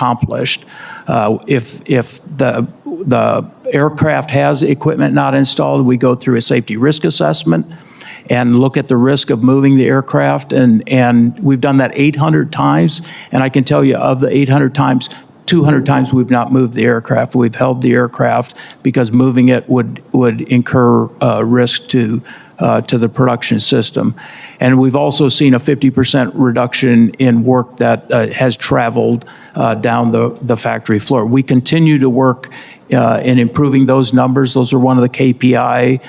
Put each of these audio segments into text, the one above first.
accomplished. If the aircraft has equipment not installed, we go through a safety risk assessment and look at the risk of moving the aircraft. And we've done that 800 times. And I can tell you, of the 800 times, 200 times we've not moved the aircraft. We've held the aircraft because moving it would incur risk to the production system. And we've also seen a 50% reduction in work that has traveled down the factory floor. We continue to work in improving those numbers. Those are one of the KPI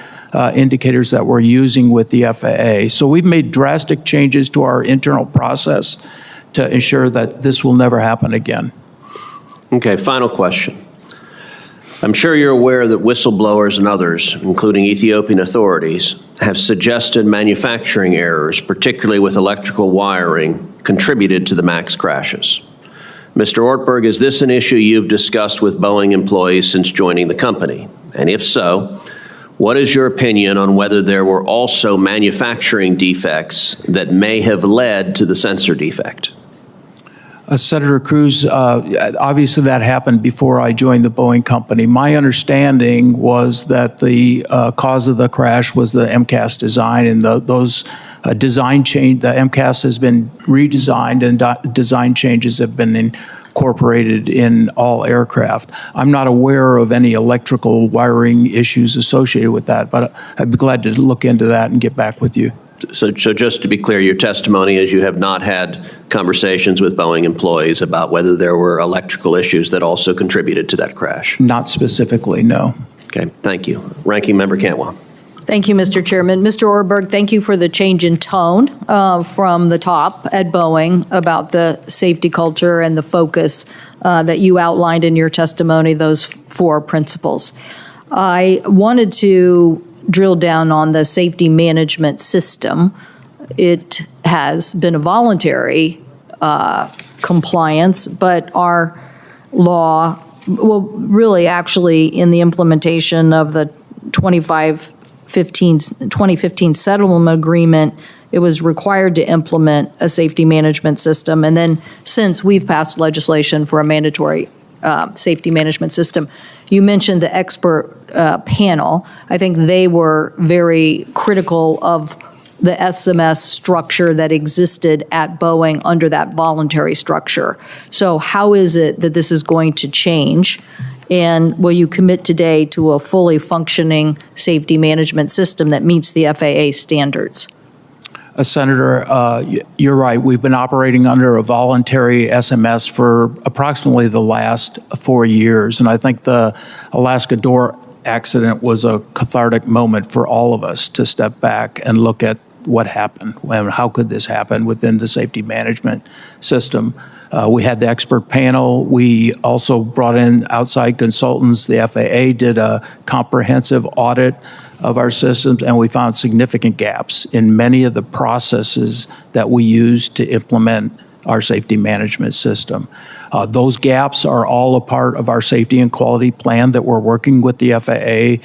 indicators that we're using with the FAA. So we've made drastic changes to our internal process to ensure that this will never happen again. Okay, final question. I'm sure you're aware that whistleblowers and others, including Ethiopian authorities, have suggested manufacturing errors, particularly with electrical wiring, contributed to the MAX crashes. Mr. Ortberg, is this an issue you've discussed with Boeing employees since joining the company? And if so, what is your opinion on whether there were also manufacturing defects that may have led to the sensor defect? Senator Cruz, obviously that happened before I joined the Boeing company. My understanding was that the cause of the crash was the MCAS design, and those design change. The MCAS has been redesigned, and design changes have been incorporated in all aircraft. I'm not aware of any electrical wiring issues associated with that, but I'd be glad to look into that and get back with you. So just to be clear, your testimony is you have not had conversations with Boeing employees about whether there were electrical issues that also contributed to that crash? Not specifically, no. Okay, thank you. Ranking Member Cantwell. Thank you, Mr. Chairman. Mr. Orberg, thank you for the change in tone from the top at Boeing about the safety culture and the focus that you outlined in your testimony, those 4 principles. I wanted to drill down on the safety management system. It has been a voluntary compliance, but our law, well, really actually in the implementation of the 2015 settlement agreement, it was required to implement a safety management system. And then since we've passed legislation for a mandatory safety management system. You mentioned the expert panel. I think they were very critical of the SMS structure that existed at Boeing under that voluntary structure. So how is it that this is going to change? And will you commit today to a fully functioning safety management system that meets the FAA standards? Senator, you're right. We've been operating under a voluntary SMS for approximately the last 4 years. And I think the Alaska door accident was a cathartic moment for all of us to step back and look at what happened and how could this happen within the safety management system. We had the expert panel. We also brought in outside consultants. The FAA did a comprehensive audit of our systems, and we found significant gaps in many of the processes that we use to implement our safety management system. Those gaps are all a part of our safety and quality plan that we're working with the FAA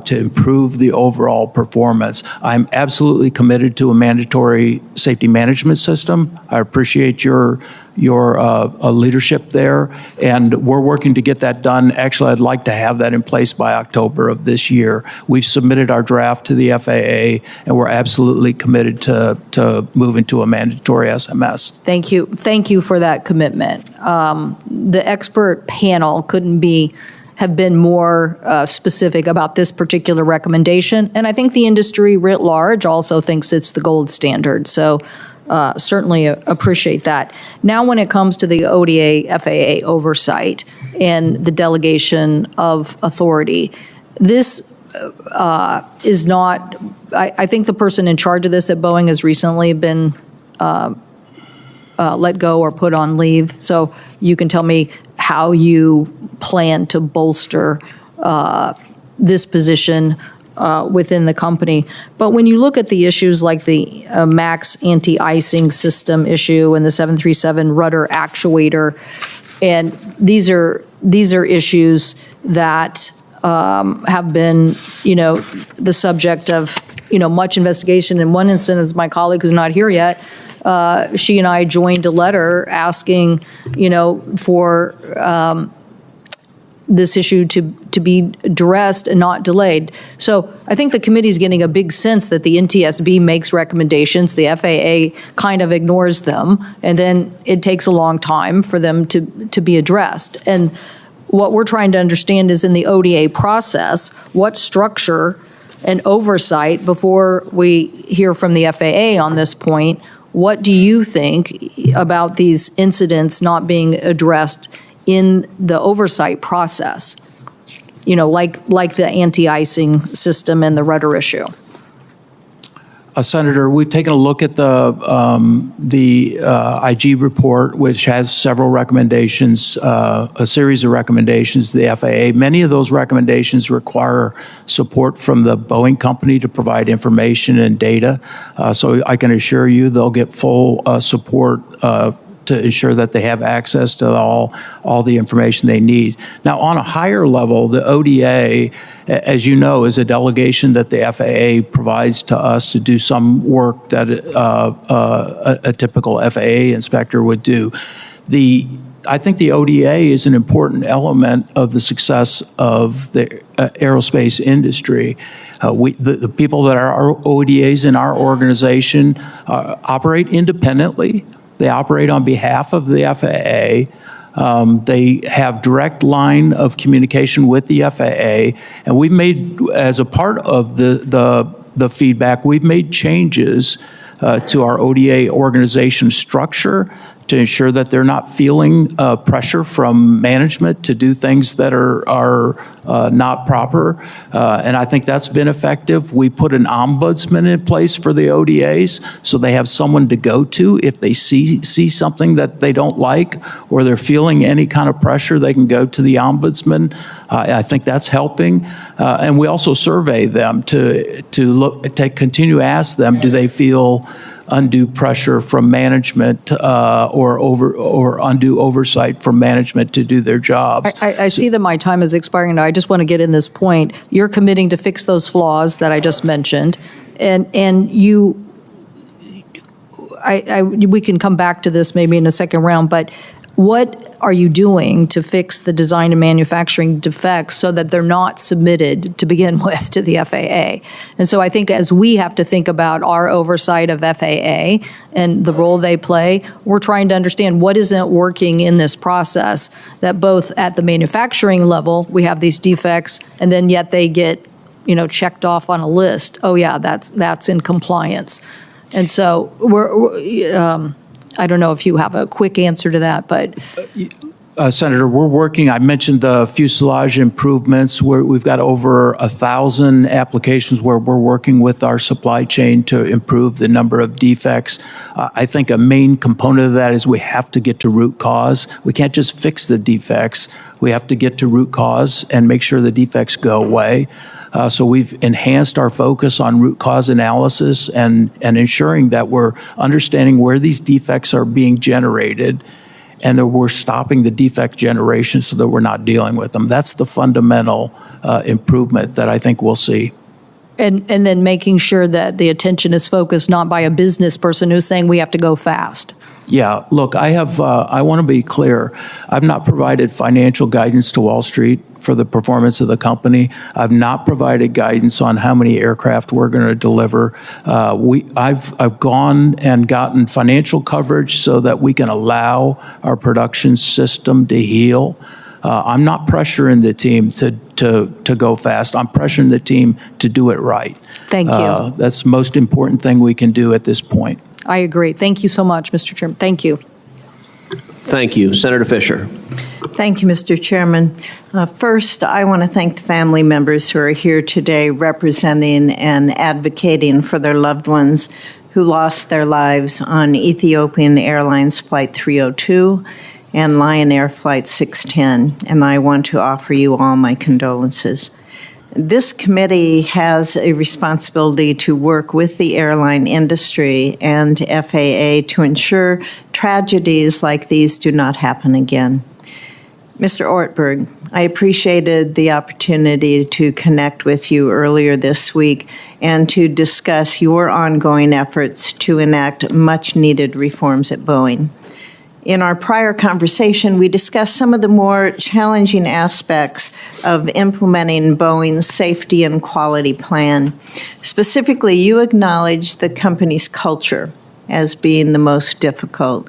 to improve the overall performance. I'm absolutely committed to a mandatory safety management system. I appreciate your leadership there, and we're working to get that done. Actually, I'd like to have that in place by October of this year. We've submitted our draft to the FAA, and we're absolutely committed to moving to a mandatory SMS. Thank you. Thank you for that commitment. The expert panel couldn't have been more specific about this particular recommendation, and I think the industry writ large also thinks it's the gold standard. So certainly appreciate that. Now, when it comes to the ODA FAA oversight and the delegation of authority, this is not, I think the person in charge of this at Boeing has recently been let go or put on leave. So you can tell me how you plan to bolster this position within the company. But when you look at the issues like the MAX anti-icing system issue and the 737 rudder actuator, and these are issues that have been, the subject of, much investigation. In one instance, my colleague who's not here yet she and I joined a letter asking, for this issue to be addressed and not delayed. So I think the committee is getting a big sense that the NTSB makes recommendations, the FAA kind of ignores them, and then it takes a long time for them to be addressed. And what we're trying to understand is in the ODA process, what structure and oversight, before we hear from the FAA on this point, what do you think about these incidents not being addressed in the oversight process, like the anti-icing system and the rudder issue? Senator, we've taken a look at the IG report, which has several recommendations, a series of recommendations to the FAA. Many of those recommendations require support from the Boeing company to provide information and data. So I can assure you they'll get full support to ensure that they have access to all the information they need. Now, on a higher level, the ODA, as you know, is a delegation that the FAA provides to us to do some work that a typical FAA inspector would do. I think the ODA is an important element of the success of the aerospace industry. The people that are our ODAs in our organization operate independently. They operate on behalf of the FAA. They have direct line of communication with the FAA, and we've made, as a part of the feedback, we've made changes to our ODA organization structure to ensure that they're not feeling pressure from management to do things that are not proper. And I think that's been effective. We put an ombudsman in place for the ODAs so they have someone to go to if they see something that they don't like or they're feeling any kind of pressure, they can go to the ombudsman. I think that's helping. And we also survey them to continue to ask them, do they feel undue pressure from management or undue oversight from management to do their jobs. I see that my time is expiring now. I just want to get in this point. You're committing to fix those flaws that I just mentioned, and you. We can come back to this maybe in a second round, but what are you doing to fix the design and manufacturing defects so that they're not submitted to begin with to the FAA? And so I think as we have to think about our oversight of FAA and the role they play, we're trying to understand what isn't working in this process, that both at the manufacturing level, we have these defects, and then yet they get, checked off on a list. Oh yeah, that's in compliance. And so I don't know if you have a quick answer to that, but. Senator, we're working, I mentioned the fuselage improvements, where we've got over 1,000 applications where we're working with our supply chain to improve the number of defects. I think a main component of that is we have to get to root cause. We can't just fix the defects. We have to get to root cause and make sure the defects go away. So we've enhanced our focus on root cause analysis and ensuring that we're understanding where these defects are being generated and that we're stopping the defect generation so that we're not dealing with them. That's the fundamental improvement that I think we'll see. And then making sure that the attention is focused not by a business person who's saying we have to go fast. Yeah, look, I want to be clear. I've not provided financial guidance to Wall Street for the performance of the company. I've not provided guidance on how many aircraft we're going to deliver. I've gone and gotten financial coverage so that we can allow our production system to heal. I'm not pressuring the team to go fast. I'm pressuring the team to do it right. Thank you. That's the most important thing we can do at this point. I agree. Thank you so much, Mr. Chairman. Thank you. Thank you. Senator Fisher. Thank you, Mr. Chairman. First, I want to thank the family members who are here today representing and advocating for their loved ones who lost their lives on Ethiopian Airlines Flight 302 and Lion Air Flight 610, and I want to offer you all my condolences. This committee has a responsibility to work with the airline industry and FAA to ensure tragedies like these do not happen again. Mr. Ortberg, I appreciated the opportunity to connect with you earlier this week and to discuss your ongoing efforts to enact much-needed reforms at Boeing. In our prior conversation, we discussed some of the more challenging aspects of implementing Boeing's safety and quality plan. Specifically, you acknowledged the company's culture as being the most difficult.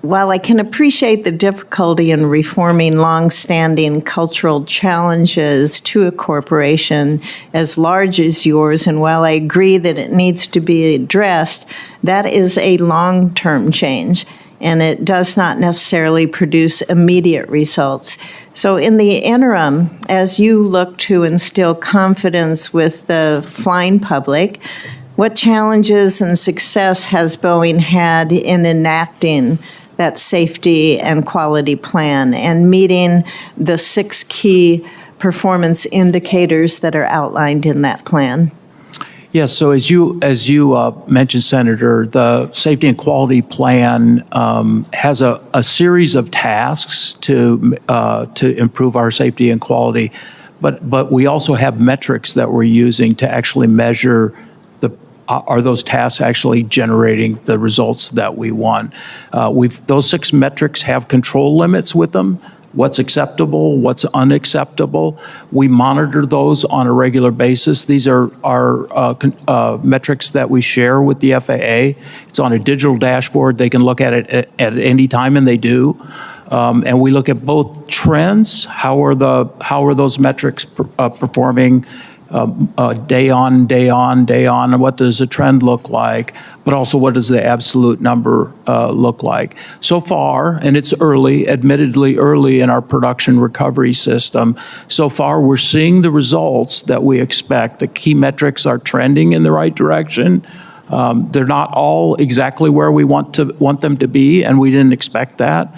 While I can appreciate the difficulty in reforming long-standing cultural challenges to a corporation as large as yours, and while I agree that it needs to be addressed, that is a long-term change, and it does not necessarily produce immediate results. So in the interim, as you look to instill confidence with the flying public, what challenges and success has Boeing had in enacting that safety and quality plan and meeting the 6 key performance indicators that are outlined in that plan? Yes, so as you mentioned, Senator, the safety and quality plan has a series of tasks to improve our safety and quality, but we also have metrics that we're using to actually measure are those tasks actually generating the results that we want. Those 6 metrics have control limits with them. What's acceptable, what's unacceptable. We monitor those on a regular basis. These are metrics that we share with the FAA. It's on a digital dashboard. They can look at it at any time, and they do. And we look at both trends. How are those metrics performing? Day on, and what does the trend look like, but also what does the absolute number look like. So far, and it's early, admittedly early in our production recovery system, so far we're seeing the results that we expect. The key metrics are trending in the right direction. They're not all exactly where we want them to be, and we didn't expect that.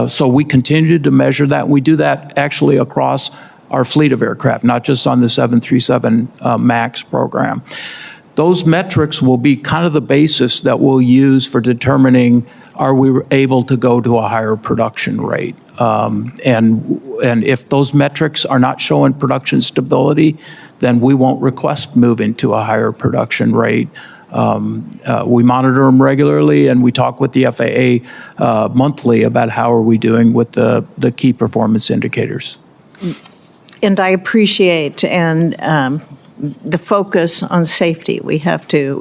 So we continue to measure that. We do that actually across our fleet of aircraft, not just on the 737 MAX program. Those metrics will be kind of the basis that we'll use for determining are we able to go to a higher production rate. And if those metrics are not showing production stability, then we won't request moving to a higher production rate. We monitor them regularly, and we talk with the FAA monthly about how are we doing with the key performance indicators. And I appreciate the focus on safety. We have to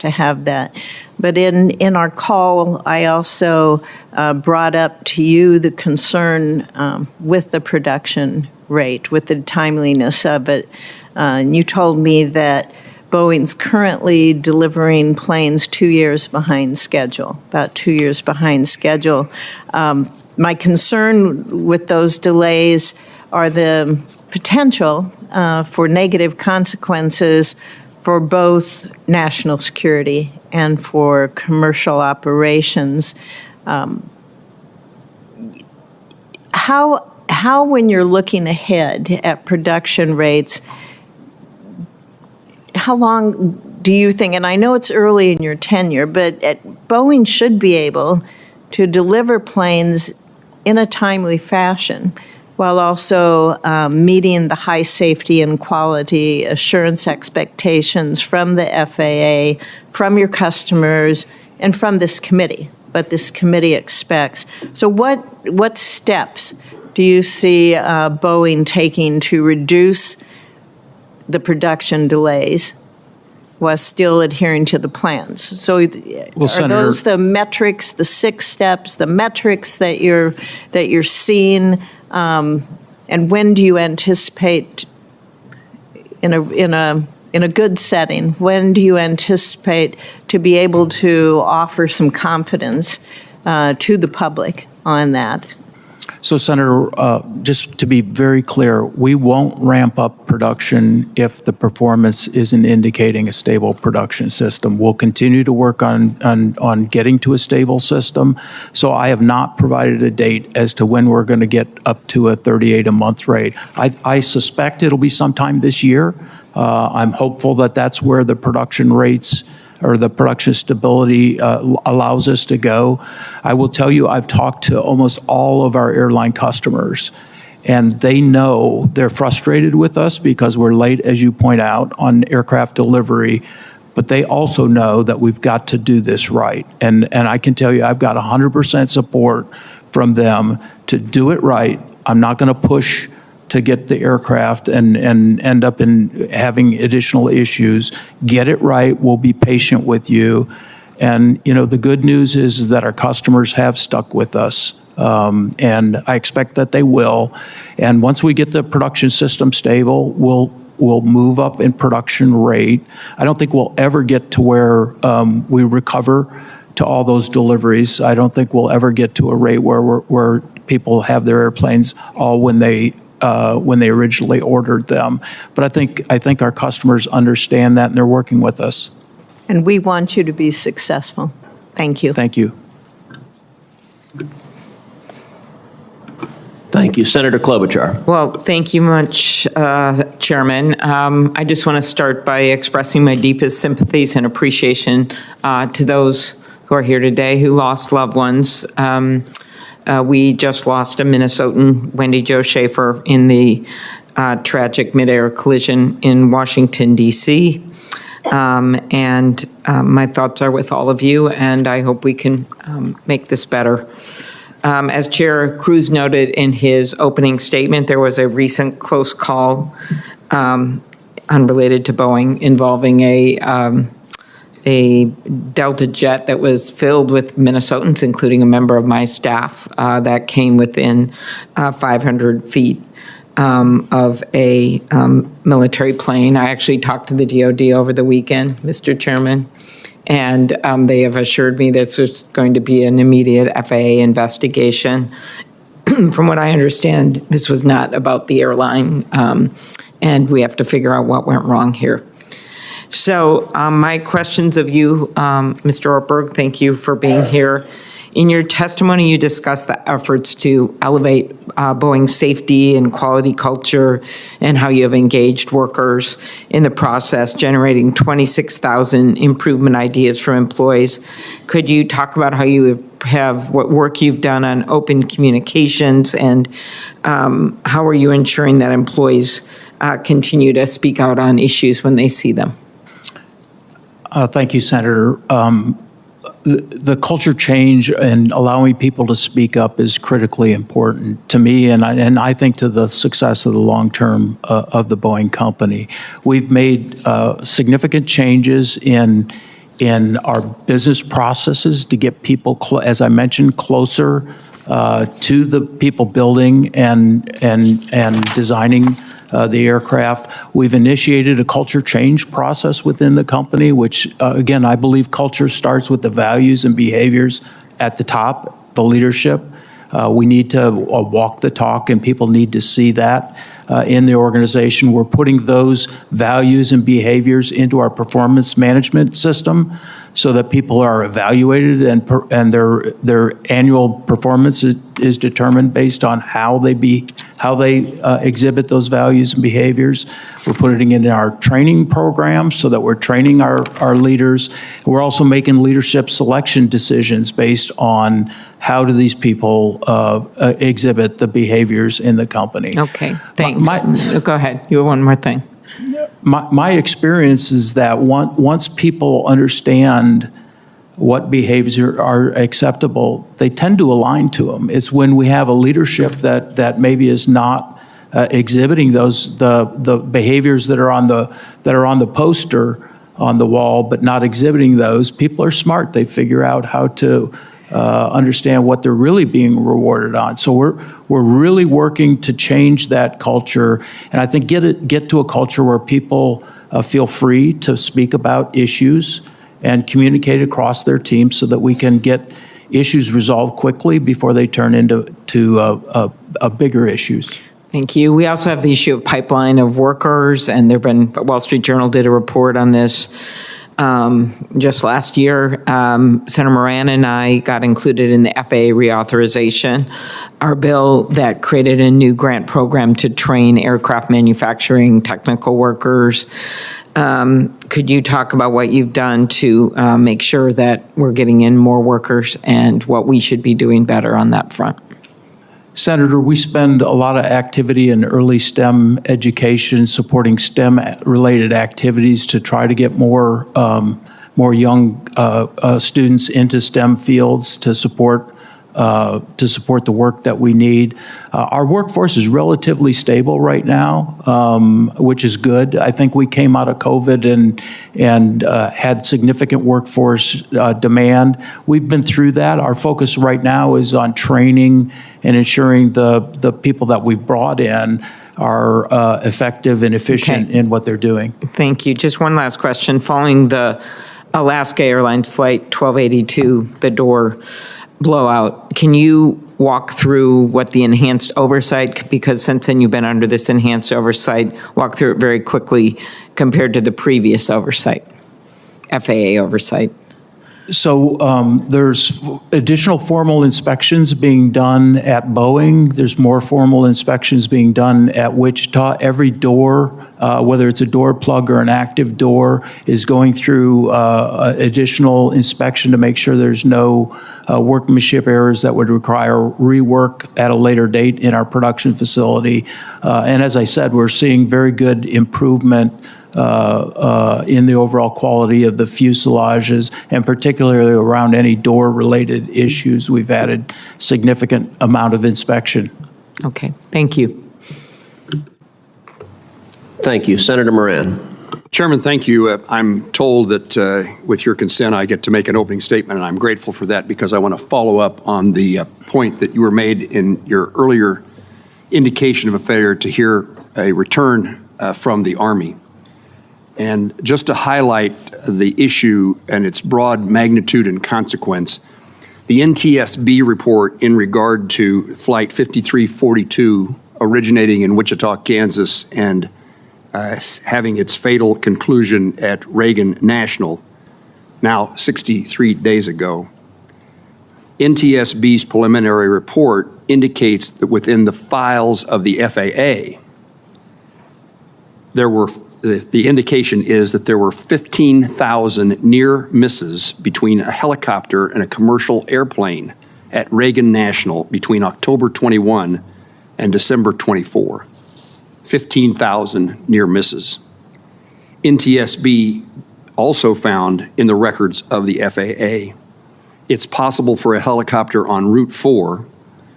have that. But in our call, I also brought up to you the concern with the production rate, with the timeliness of it. And you told me that Boeing's currently delivering planes 2 years behind schedule, about 2 years behind schedule. My concern with those delays are the potential for negative consequences for both national security and for commercial operations. How, when you're looking ahead at production rates, how long do you think, and I know it's early in your tenure, but Boeing should be able to deliver planes in a timely fashion while also meeting the high safety and quality assurance expectations from the FAA, from your customers, and from this committee, what this committee expects. So what steps do you see Boeing taking to reduce the production delays while still adhering to the plans? So are Senator, those the metrics, the 6 steps, the metrics that you're seeing? And when do you anticipate, in a good setting, when do you anticipate to be able to offer some confidence to the public on that? So, Senator, just to be very clear, we won't ramp up production if the performance isn't indicating a stable production system. We'll continue to work on getting to a stable system. So I have not provided a date as to when we're going to get up to a 38 a month rate. I suspect it'll be sometime this year. I'm hopeful that that's where the production rates or the production stability allows us to go. I will tell you, I've talked to almost all of our airline customers, And they know they're frustrated with us because we're late, as you point out, on aircraft delivery, but they also know that we've got to do this right. And I can tell you, I've got 100% support from them to do it right. I'm not going to push to get the aircraft and end up in having additional issues. Get it right. We'll be patient with you. And, you know, the good news is that our customers have stuck with us. And I expect that they will. And once we get the production system stable, we'll move up in production rate. I don't think we'll ever get to where we recover to all those deliveries. I don't think we'll ever get to a rate where people have their airplanes all when they originally ordered them. But I think our customers understand that, and they're working with us. And we want you to be successful. Thank you. Thank you. Thank you. Senator Klobuchar. Well, thank you much, Chairman. I just want to start by expressing my deepest sympathies and appreciation to those who are here today who lost loved ones. We just lost a Minnesotan, Wendy Jo Schaefer, in the tragic midair collision in Washington, D.C. And my thoughts are with all of you, and I hope we can make this better. As Chair Cruz noted in his opening statement, there was a recent close call unrelated to Boeing involving a Delta jet that was filled with Minnesotans, including a member of my staff, that came within 500 feet of a military plane. I actually talked to the DOD over the weekend, Mr. Chairman, and they have assured me this is going to be an immediate FAA investigation. From what I understand, this was not about the airline, and we have to figure out what went wrong here. So my questions of you, Mr. Ortberg, thank you for being here. In your testimony, you discussed the efforts to elevate Boeing's safety and quality culture and how you have engaged workers in the process, generating 26,000 improvement ideas from employees. Could you talk about how you have what work you've done on open communications, and how are you ensuring that employees continue to speak out on issues when they see them? Thank you, Senator. The culture change and allowing people to speak up is critically important to me, and I think to the success of the long term of the Boeing company. We've made significant changes in our business processes to get people, as I mentioned, closer to the people building and designing the aircraft. We've initiated a culture change process within the company, which, again, I believe culture starts with the values and behaviors at the top, the leadership. We need to walk the talk, and people need to see that in the organization. We're putting those values and behaviors into our performance management system so that people are evaluated, and their annual performance is determined based on how they exhibit those values and behaviors. We're putting it in our training program so that we're training our leaders. We're also making leadership selection decisions based on how do these people exhibit the behaviors in the company. Okay, thanks. Go ahead. You have one more thing. My experience is that once people understand what behaviors are acceptable, they tend to align to them. It's when we have a leadership that maybe is not exhibiting the behaviors that are on the poster on the wall, but not exhibiting those. People are smart. They figure out how to understand what they're really being rewarded on. So we're really working to change that culture, and I think get to a culture where people feel free to speak about issues and communicate across their teams so that we can get issues resolved quickly before they turn into bigger issues. Thank you. We also have the issue of pipeline of workers, and the Wall Street Journal did a report on this just last year. Senator Moran and I got included in the FAA reauthorization, our bill that created a new grant program to train aircraft manufacturing technical workers. Could you talk about what you've done to make sure that we're getting in more workers and what we should be doing better on that front? Senator, we spend a lot of activity in early STEM education, supporting STEM-related activities to try to get more young students into STEM fields to support the work that we need. Our workforce is relatively stable right now, which is good. I think we came out of COVID and had significant workforce demand. We've been through that. Our focus right now is on training and ensuring the people that we've brought in are effective and efficient in what they're doing. Thank you. Just one last question. Following the Alaska Airlines Flight 1282, the door blowout, can you walk through what the enhanced oversight, because since then you've been under this enhanced oversight, walk through it very quickly compared to the previous oversight, FAA oversight? So there's additional formal inspections being done at Boeing. There's more formal inspections being done at Wichita. Every door, whether it's a door plug or an active door, is going through additional inspection to make sure there's no workmanship errors that would require rework at a later date in our production facility. And as I said, we're seeing very good improvement in the overall quality of the fuselages, and particularly around any door-related issues. We've added significant amount of inspection. Okay, thank you. Thank you. Senator Moran. Chairman, thank you. I'm told that with your consent, I get to make an opening statement, and I'm grateful for that because I want to follow up on the point that you were made in your earlier indication of a failure to hear a return from the Army. And just to highlight the issue and its broad magnitude and consequence, the NTSB report in regard to Flight 5342 originating in Wichita, Kansas, and having its fatal conclusion at Reagan National, now 63 days ago. NTSB's preliminary report indicates that within the files of the FAA, the indication is that there were 15,000 near misses between a helicopter and a commercial airplane at Reagan National between October 21 and December 24. 15,000 near misses. NTSB also found in the records of the FAA, it's possible for a helicopter on Route 4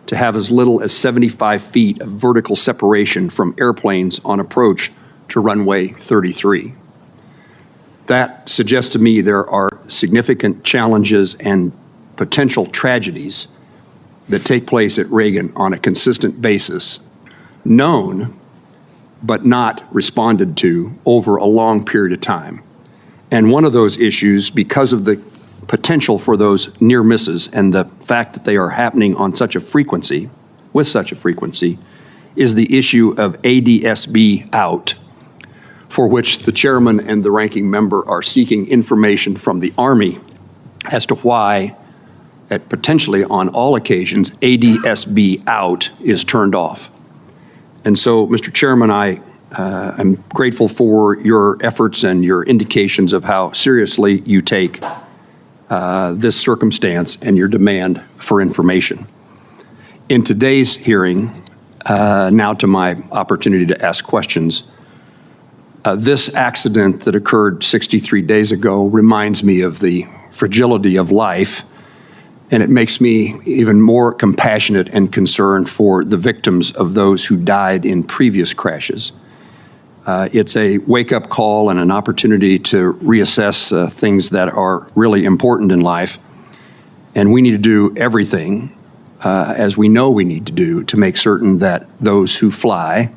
to have as little as 75 feet of vertical separation from airplanes on approach to runway 33. That suggests to me there are significant challenges and potential tragedies that take place at Reagan on a consistent basis, known but not responded to over a long period of time. And one of those issues, because of the potential for those near misses and the fact that they are happening on such a frequency, with such a frequency, is the issue of ADSB out, for which the chairman and the ranking member are seeking information from the Army as to why, at potentially on all occasions, ADSB out is turned off. And so, Mr. Chairman, I'm grateful for your efforts and your indications of how seriously you take this circumstance and your demand for information. In today's hearing, now to my opportunity to ask questions, this accident that occurred 63 days ago reminds me of the fragility of life, and it makes me even more compassionate and concerned for the victims of those who died in previous crashes. It's a wake-up call and an opportunity to reassess things that are really important in life, and we need to do everything, as we know we need to do, to make certain that those who fly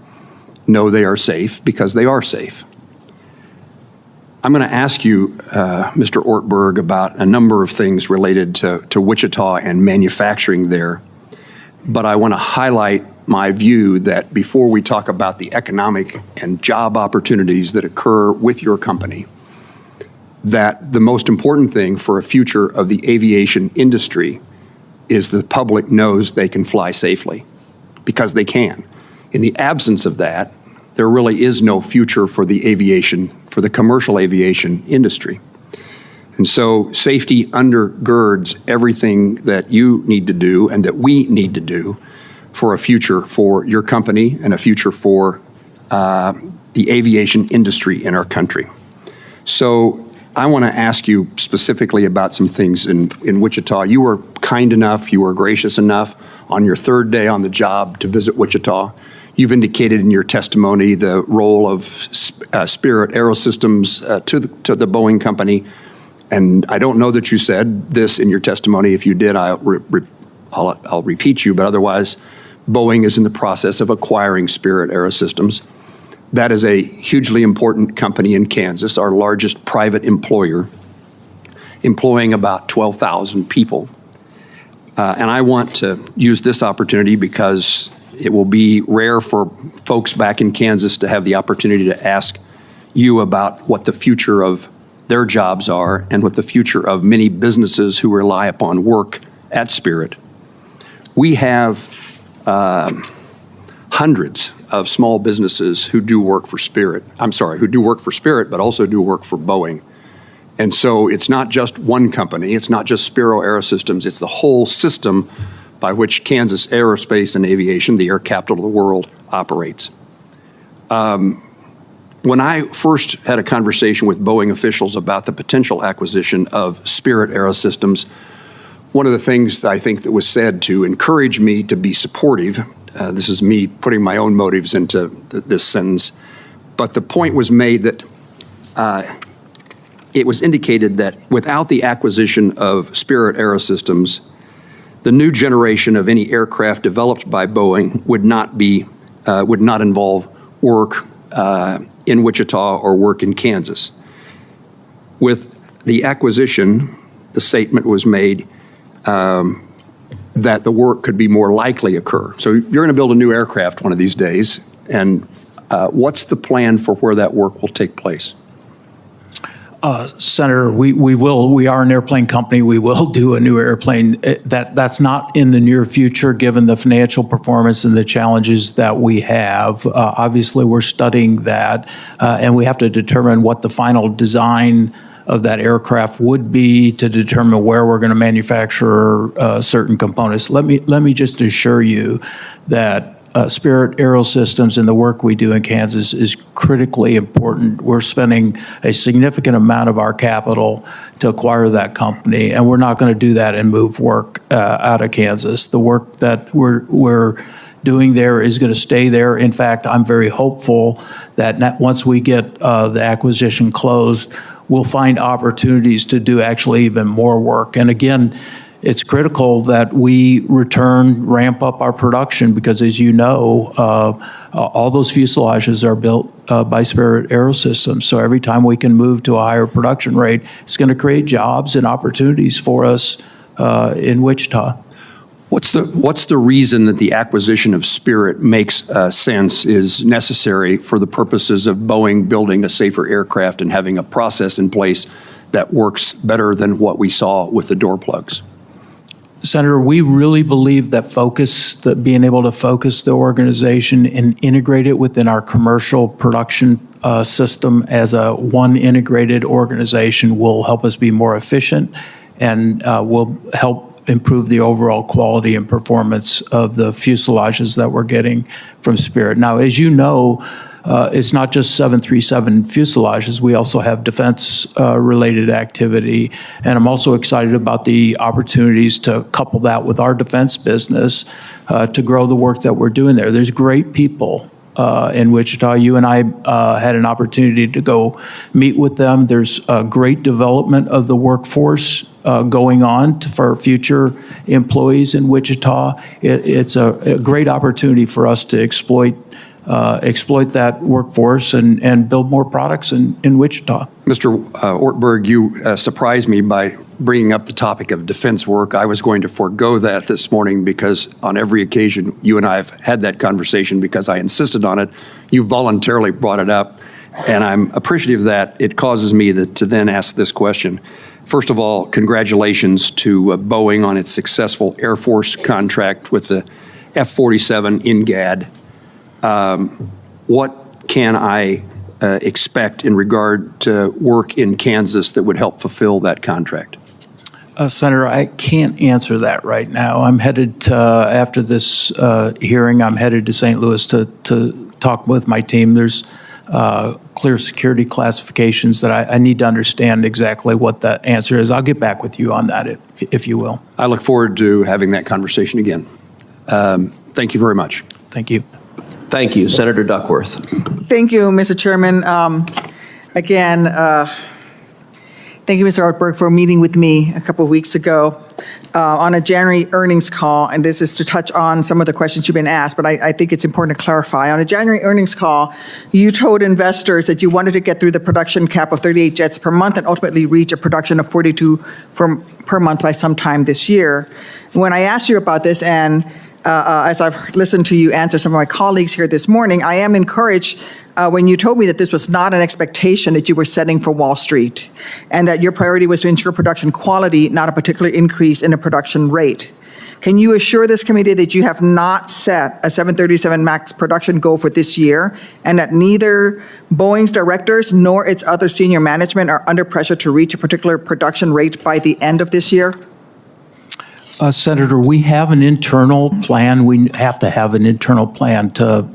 know they are safe, because they are safe. I'm going to ask you, Mr. Ortberg, about a number of things related to Wichita and manufacturing there, but I want to highlight my view that before we talk about the economic and job opportunities that occur with your company, that the most important thing for a future of the aviation industry is the public knows they can fly safely, because they can. In the absence of that, there really is no future for the aviation, for the commercial aviation industry. And so safety undergirds everything that you need to do and that we need to do for a future for your company and a future for the aviation industry in our country. So I want to ask you specifically about some things in Wichita. You were kind enough, you were gracious enough on your third day on the job to visit Wichita. You've indicated in your testimony the role of Spirit Aerosystems to the Boeing company. And I don't know that you said this in your testimony. If you did, I'll repeat you, but otherwise, Boeing is in the process of acquiring Spirit Aerosystems. That is a hugely important company in Kansas, our largest private employer, employing about 12,000 people. And I want to use this opportunity because it will be rare for folks back in Kansas to have the opportunity to ask you about what the future of their jobs are and what the future of many businesses who rely upon work at Spirit. We have hundreds of small businesses who do work for Spirit. Who do work for Spirit, but also do work for Boeing. And so it's not just one company, it's not just Spiro Aerosystems, it's the whole system by which Kansas aerospace and aviation, the air capital of the world, operates. When I first had a conversation with Boeing officials about the potential acquisition of Spirit Aerosystems, one of the things that I think that was said to encourage me to be supportive, this is me putting my own motives into this sentence, but the point was made that it was indicated that without the acquisition of Spirit Aerosystems, the new generation of any aircraft developed by Boeing would not involve work in Wichita or work in Kansas. With the acquisition, the statement was made that the work could be more likely occur. So you're going to build a new aircraft one of these days, and what's the plan for where that work will take place? Senator, we are an airplane company. We will do a new airplane. That's not in the near future, given the financial performance and the challenges that we have. Obviously, we're studying that, and we have to determine what the final design of that aircraft would be to determine where we're going to manufacture certain components. Let me just assure you that Spirit Aerosystems and the work we do in Kansas is critically important. We're spending a significant amount of our capital to acquire that company, and we're not going to do that and move work out of Kansas. The work that we're doing there is going to stay there. In fact, I'm very hopeful that once we get the acquisition closed, we'll find opportunities to do actually even more work. And again, it's critical that we ramp up our production because, as you know, all those fuselages are built by Spirit Aerosystems. So every time we can move to a higher production rate, it's going to create jobs and opportunities for us in Wichita. What's the reason that the acquisition of Spirit makes sense, is necessary for the purposes of Boeing building a safer aircraft and having a process in place that works better than what we saw with the door plugs? Senator, we really believe that being able to focus the organization and integrate it within our commercial production system as a one integrated organization will help us be more efficient and will help improve the overall quality and performance of the fuselages that we're getting from Spirit. Now, as you know, it's not just 737 fuselages. We also have defense-related activity, and I'm also excited about the opportunities to couple that with our defense business to grow the work that we're doing there. There's great people in Wichita. You and I had an opportunity to go meet with them. There's great development of the workforce going on for future employees in Wichita. It's a great opportunity for us to exploit that workforce and build more products in Wichita. Mr. Ortberg, you surprised me by bringing up the topic of defense work. I was going to forego that this morning because on every occasion you and I have had that conversation because I insisted on it. You voluntarily brought it up, and I'm appreciative that it causes me to then ask this question. First of all, congratulations to Boeing on its successful Air Force contract with the F-47 INGAD. What can I expect in regard to work in Kansas that would help fulfill that contract? Senator, I can't answer that right now. I'm headed to, after this hearing, I'm headed to St. Louis to talk with my team. There's clear security classifications that I need to understand exactly what that answer is. I'll get back with you on that, if you will. I look forward to having that conversation again. Thank you very much. Thank you. Thank you. Senator Duckworth. Thank you, Mr. Chairman. Again, thank you, Mr. Ortberg, for meeting with me a couple of weeks ago on a January earnings call, and this is to touch on some of the questions you've been asked, but I think it's important to clarify. On a January earnings call, you told investors that you wanted to get through the production cap of 38 jets per month and ultimately reach a production of 42 per month by sometime this year. When I asked you about this, and as I've listened to you answer some of my colleagues here this morning, I am encouraged when you told me that this was not an expectation that you were setting for Wall Street, and that your priority was to ensure production quality, not a particular increase in the production rate. Can you assure this committee that you have not set a 737 MAX production goal for this year, and that neither Boeing's directors nor its other senior management are under pressure to reach a particular production rate by the end of this year? Senator, we have an internal plan. We have to have an internal plan to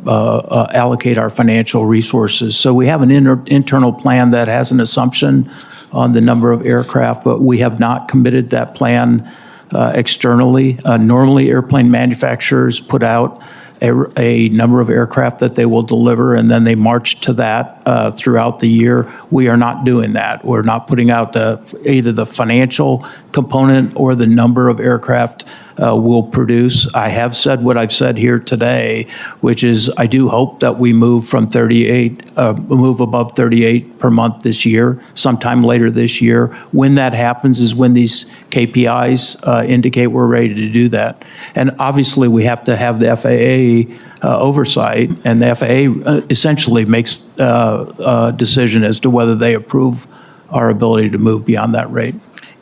allocate our financial resources. So we have an internal plan that has an assumption on the number of aircraft, but we have not committed that plan externally. Normally, airplane manufacturers put out a number of aircraft that they will deliver, and then they march to that throughout the year. We are not doing that. We're not putting out either the financial component or the number of aircraft we'll produce. I have said what I've said here today, which is I do hope that we move move above 38 per month this year, sometime later this year. When that happens is when these KPIs indicate we're ready to do that. And obviously, we have to have the FAA oversight, and the FAA essentially makes a decision as to whether they approve our ability to move beyond that rate.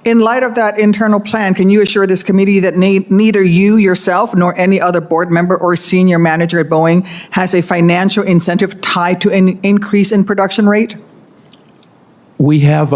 In light of that internal plan, can you assure this committee that neither you yourself nor any other board member or senior manager at Boeing has a financial incentive tied to an increase in production rate? We have,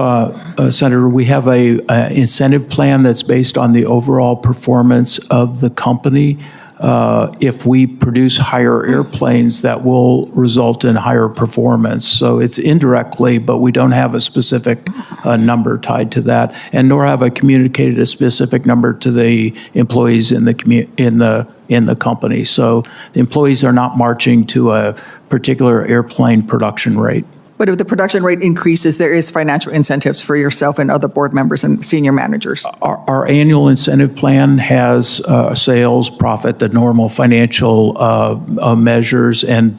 Senator, we have a incentive plan that's based on the overall performance of the company. If we produce higher airplanes, that will result in higher performance. So it's indirectly, but we don't have a specific number tied to that, and nor have I communicated a specific number to the employees in the company. So the employees are not marching to a particular airplane production rate. But if the production rate increases, there is financial incentives for yourself and other board members and senior managers. Our annual incentive plan has sales, profit, the normal financial measures, and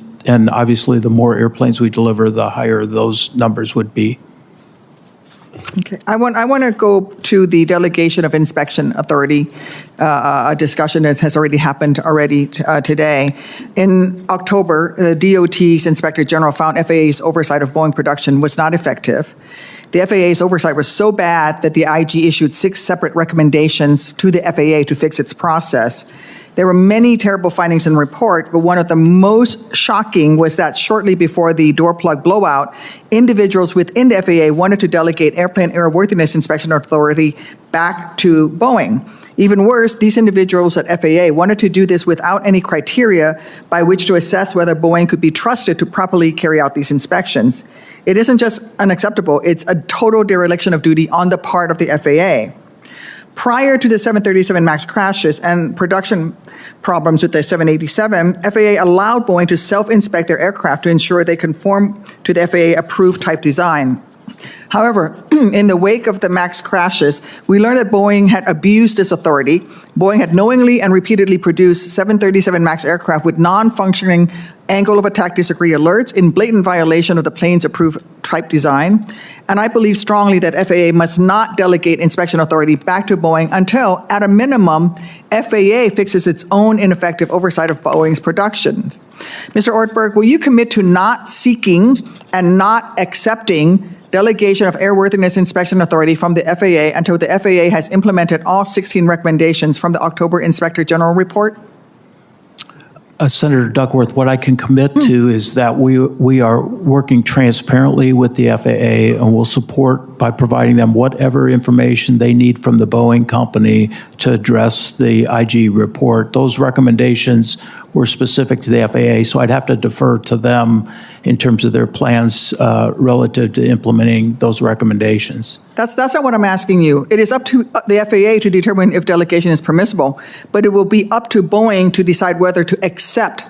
obviously the more airplanes we deliver, the higher those numbers would be. Okay, I want to go to the delegation of inspection authority, a discussion that has already happened today. In October, the DOT's Inspector General found FAA's oversight of Boeing production was not effective. The FAA's oversight was so bad that the IG issued 6 separate recommendations to the FAA to fix its process. There were many terrible findings in the report, but one of the most shocking was that shortly before the door plug blowout, individuals within the FAA wanted to delegate airplane airworthiness inspection authority back to Boeing. Even worse, these individuals at FAA wanted to do this without any criteria by which to assess whether Boeing could be trusted to properly carry out these inspections. It isn't just unacceptable, it's a total dereliction of duty on the part of the FAA. Prior to the 737 MAX crashes and production problems with the 787, FAA allowed Boeing to self-inspect their aircraft to ensure they conform to the FAA-approved type design. However, in the wake of the MAX crashes, we learned that Boeing had abused this authority. Boeing had knowingly and repeatedly produced 737 MAX aircraft with non-functioning angle of attack disagree alerts in blatant violation of the plane's approved type design. And I believe strongly that FAA must not delegate inspection authority back to Boeing until, at a minimum, FAA fixes its own ineffective oversight of Boeing's productions. Mr. Ortberg, will you commit to not seeking and not accepting delegation of airworthiness inspection authority from the FAA until the FAA has implemented all 16 recommendations from the October Inspector General report? Senator Duckworth, what I can commit to is that we are working transparently with the FAA, and will support by providing them whatever information they need from the Boeing company to address the IG report. Those recommendations were specific to the FAA, so I'd have to defer to them in terms of their plans relative to implementing those recommendations. That's not what I'm asking you. It is up to the FAA to determine if delegation is permissible, but it will be up to Boeing to decide whether to accept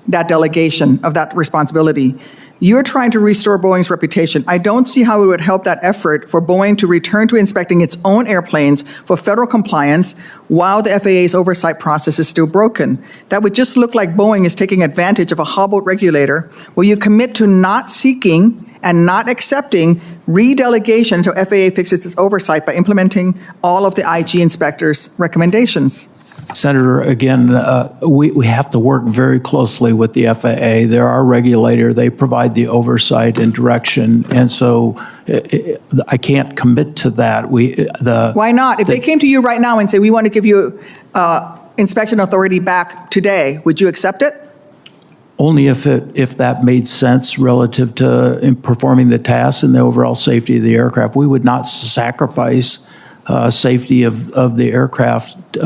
that delegation of that responsibility. You're trying to restore Boeing's reputation. I don't see how it would help that effort for Boeing to return to inspecting its own airplanes for federal compliance while the FAA's oversight process is still broken. That would just look like Boeing is taking advantage of a hobbled regulator. Will you commit to not seeking and not accepting redelegation until FAA fixes its oversight by implementing all of the IG inspector's recommendations? Senator, again, we have to work very closely with the FAA. They're our regulator. They provide the oversight and direction, and so I can't commit to that. Why not? If they came to you right now and say, we want to give you inspection authority back today, would you accept it? Only if that made sense relative to in performing the tasks and the overall safety of the aircraft. We would not sacrifice safety of the aircraft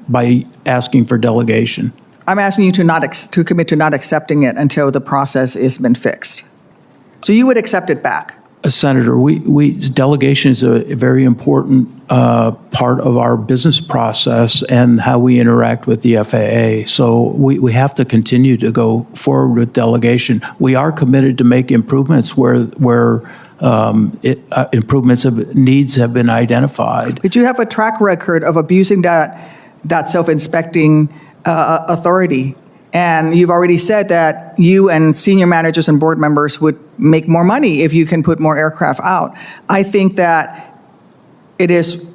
by asking for delegation. I'm asking you to commit to not accepting it until the process has been fixed. So you would accept it back? Senator, delegation is a very important part of our business process and how we interact with the FAA. So we have to continue to go forward with delegation. We are committed to make improvements where improvements of needs have been identified. But you have a track record of abusing that self-inspecting authority. And you've already said that you and senior managers and board members would make more money if you can put more aircraft out. I think that it is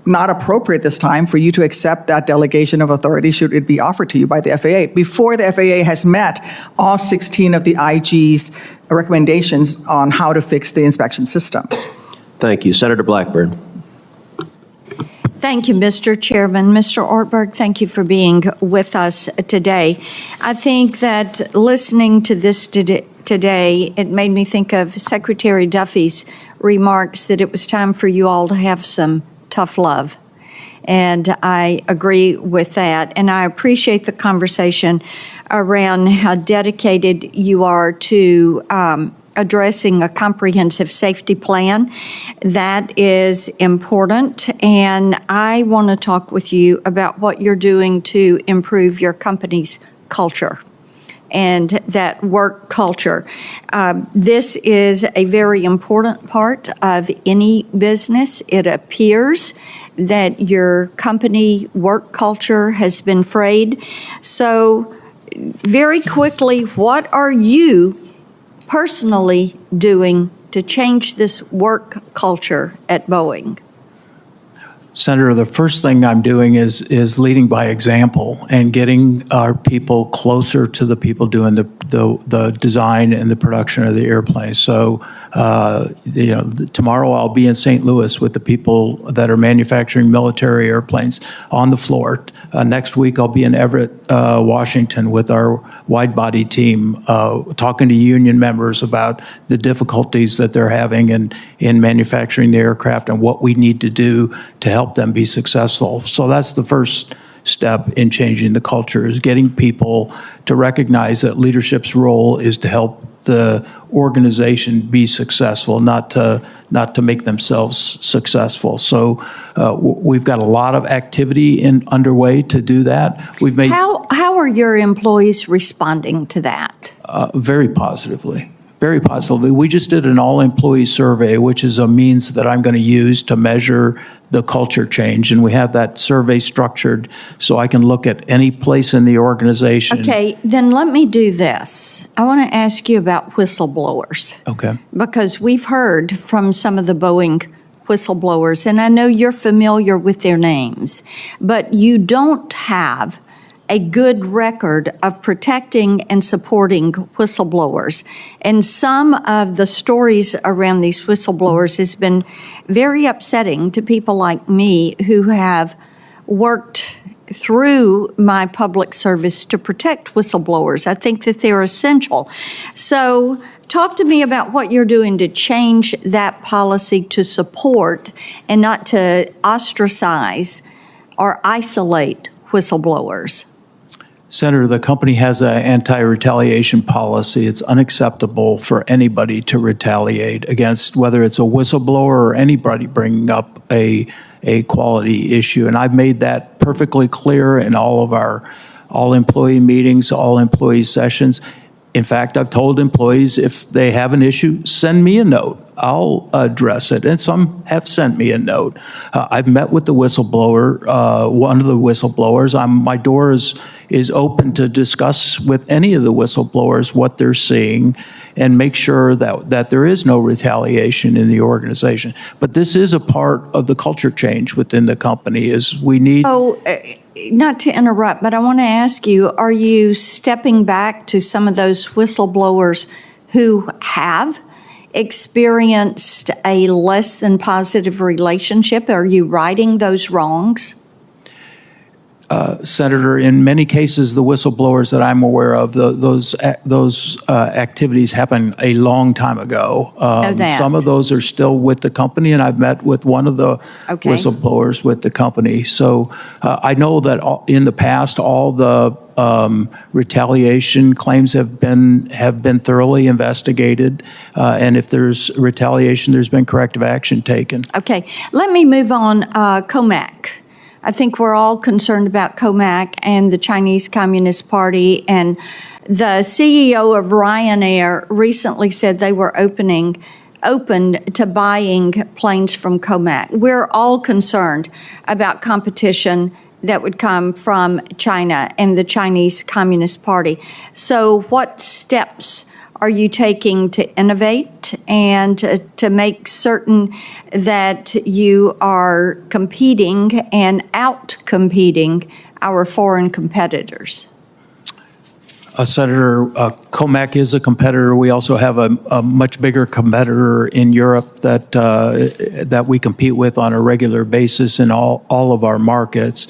not appropriate this time for you to accept that delegation of authority should it be offered to you by the FAA before the FAA has met all 16 of the IG's recommendations on how to fix the inspection system. Thank you. Senator Blackburn. Thank you, Mr. Chairman. Mr. Ortberg, thank you for being with us today. I think that listening to this today, it made me think of Secretary Duffy's remarks that it was time for you all to have some tough love. And I agree with that. And I appreciate the conversation around how dedicated you are to addressing a comprehensive safety plan. That is important. And I want to talk with you about what you're doing to improve your company's culture and that work culture. This is a very important part of any business. It appears that your company work culture has been frayed. So very quickly, what are you personally doing to change this work culture at Boeing? Senator, the first thing I'm doing is leading by example and getting our people closer to the people doing the design and the production of the airplane. So, tomorrow I'll be in St. Louis with the people that are manufacturing military airplanes on the floor. Next week I'll be in Everett, Washington with our wide-body team, talking to union members about the difficulties that they're having in manufacturing the aircraft and what we need to do to help them be successful. So that's the first step in changing the culture, is getting people to recognize that leadership's role is to help the organization be successful, not to make themselves successful. So we've got a lot of activity underway to do that. We've made How are your employees responding to that? Very positively. Very positively. We just did an all-employee survey, which is a means that I'm going to use to measure the culture change. And we have that survey structured so I can look at any place in the organization. Okay, then let me do this. I want to ask you about whistleblowers. Okay. Because we've heard from some of the Boeing whistleblowers, and I know you're familiar with their names, but you don't have a good record of protecting and supporting whistleblowers. And some of the stories around these whistleblowers has been very upsetting to people like me who have worked through my public service to protect whistleblowers. I think that they're essential. So talk to me about what you're doing to change that policy to support and not to ostracize or isolate whistleblowers. Senator, the company has an anti-retaliation policy. It's unacceptable for anybody to retaliate against, whether it's a whistleblower or anybody bringing up a quality issue. And I've made that perfectly clear in all of our all-employee meetings, all employee sessions. In fact, I've told employees if they have an issue, send me a note. I'll address it. And some have sent me a note. I've met with the whistleblower, one of the whistleblowers. My door is open to discuss with any of the whistleblowers what they're seeing and make sure that there is no retaliation in the organization. But this is a part of the culture change within the company is we need... Not to interrupt, but I want to ask you, are you stepping back to some of those whistleblowers who have experienced a less than positive relationship? Are you righting those wrongs? Senator, in many cases, the whistleblowers that I'm aware of, those activities happened a long time ago. Some of those are still with the company, and I've met with one of the whistleblowers with the company. So I know that in the past, all the retaliation claims have been thoroughly investigated, and if there's retaliation, there's been corrective action taken. Okay, let me move on. COMAC. I think we're all concerned about COMAC and the Chinese Communist Party, and the CEO of Ryanair recently said they were open to buying planes from COMAC. We're all concerned about competition that would come from China and the Chinese Communist Party. So what steps are you taking to innovate and to make certain that you are competing and out-competing our foreign competitors? Senator, COMAC is a competitor. We also have a much bigger competitor in Europe that we compete with on a regular basis in all of our markets.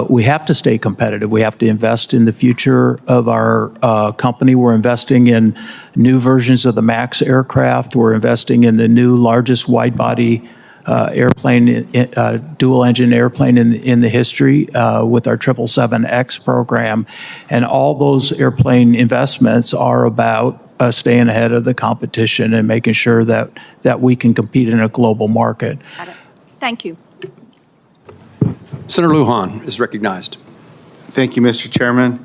We have to stay competitive. We have to invest in the future of our company. We're investing in new versions of the MAX aircraft. We're investing in the new largest wide-body airplane, dual-engine airplane in the history with our 777X program. And all those airplane investments are about staying ahead of the competition and making sure that we can compete in a global market. Thank you. Senator Lujan is recognized. Thank you, Mr. Chairman.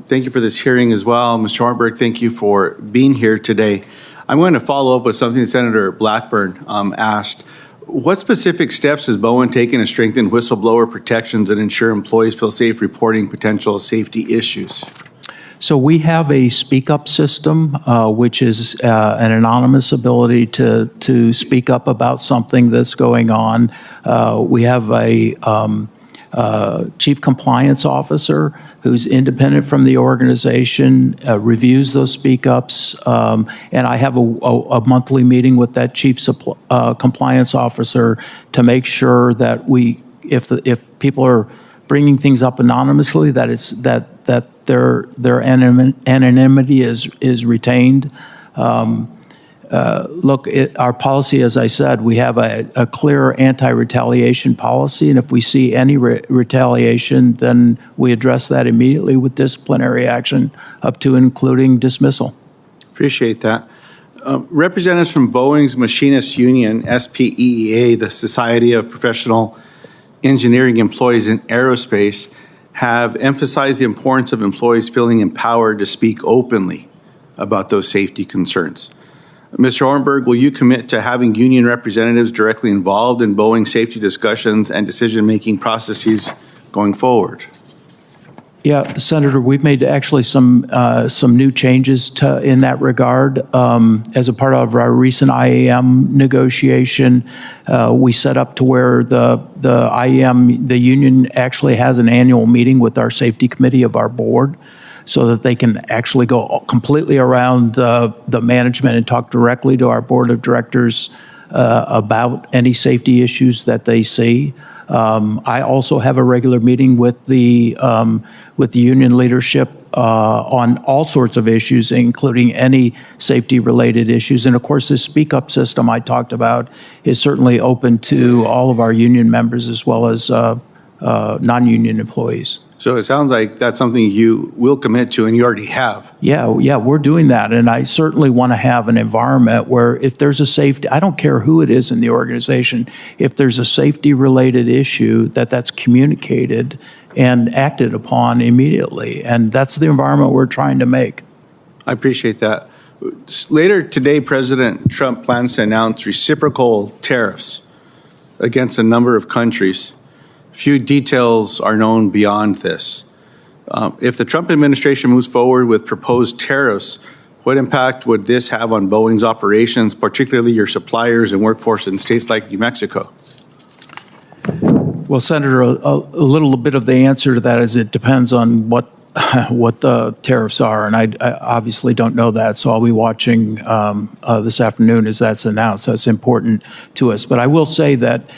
Thank you for this hearing as well. Mr. Ortberg, thank you for being here today. I'm going to follow up with something Senator Blackburn asked. What specific steps has Boeing taken to strengthen whistleblower protections and ensure employees feel safe reporting potential safety issues? So we have a speak-up system, which is an anonymous ability to speak up about something that's going on. We have a chief compliance officer who's independent from the organization, reviews those speak-ups, and I have a monthly meeting with that chief compliance officer to make sure that if people are bringing things up anonymously, that their anonymity is retained. Look, our policy, as I said, we have a clear anti-retaliation policy, and if we see any retaliation, then we address that immediately with disciplinary action, up to including dismissal. Appreciate that. Representatives from Boeing's Machinists Union, SPEEA, the Society of Professional Engineering Employees in Aerospace, have emphasized the importance of employees feeling empowered to speak openly about those safety concerns. Mr. Ortberg, will you commit to having union representatives directly involved in Boeing safety discussions and decision-making processes going forward? Yeah, Senator, we've made actually some new changes in that regard. As a part of our recent IAM negotiation, we set up to where the IAM, the union, actually has an annual meeting with our safety committee of our board, so that they can actually go completely around the management and talk directly to our board of directors about any safety issues that they see. I also have a regular meeting with the union leadership on all sorts of issues, including any safety-related issues. And of course, this speak-up system I talked about is certainly open to all of our union members as well as non-union employees. So it sounds like that's something you will commit to, and you already have. Yeah, we're doing that. And I certainly want to have an environment where if there's a safety, I don't care who it is in the organization, if there's a safety-related issue, that's communicated and acted upon immediately. And that's the environment we're trying to make. I appreciate that. Later today, President Trump plans to announce reciprocal tariffs against a number of countries. Few details are known beyond this. If the Trump administration moves forward with proposed tariffs, what impact would this have on Boeing's operations, particularly your suppliers and workforce in states like New Mexico? Well, Senator, a little bit of the answer to that is it depends on what the tariffs are, and I obviously don't know that, so I'll be watching this afternoon as that's announced. That's important to us. But I will say that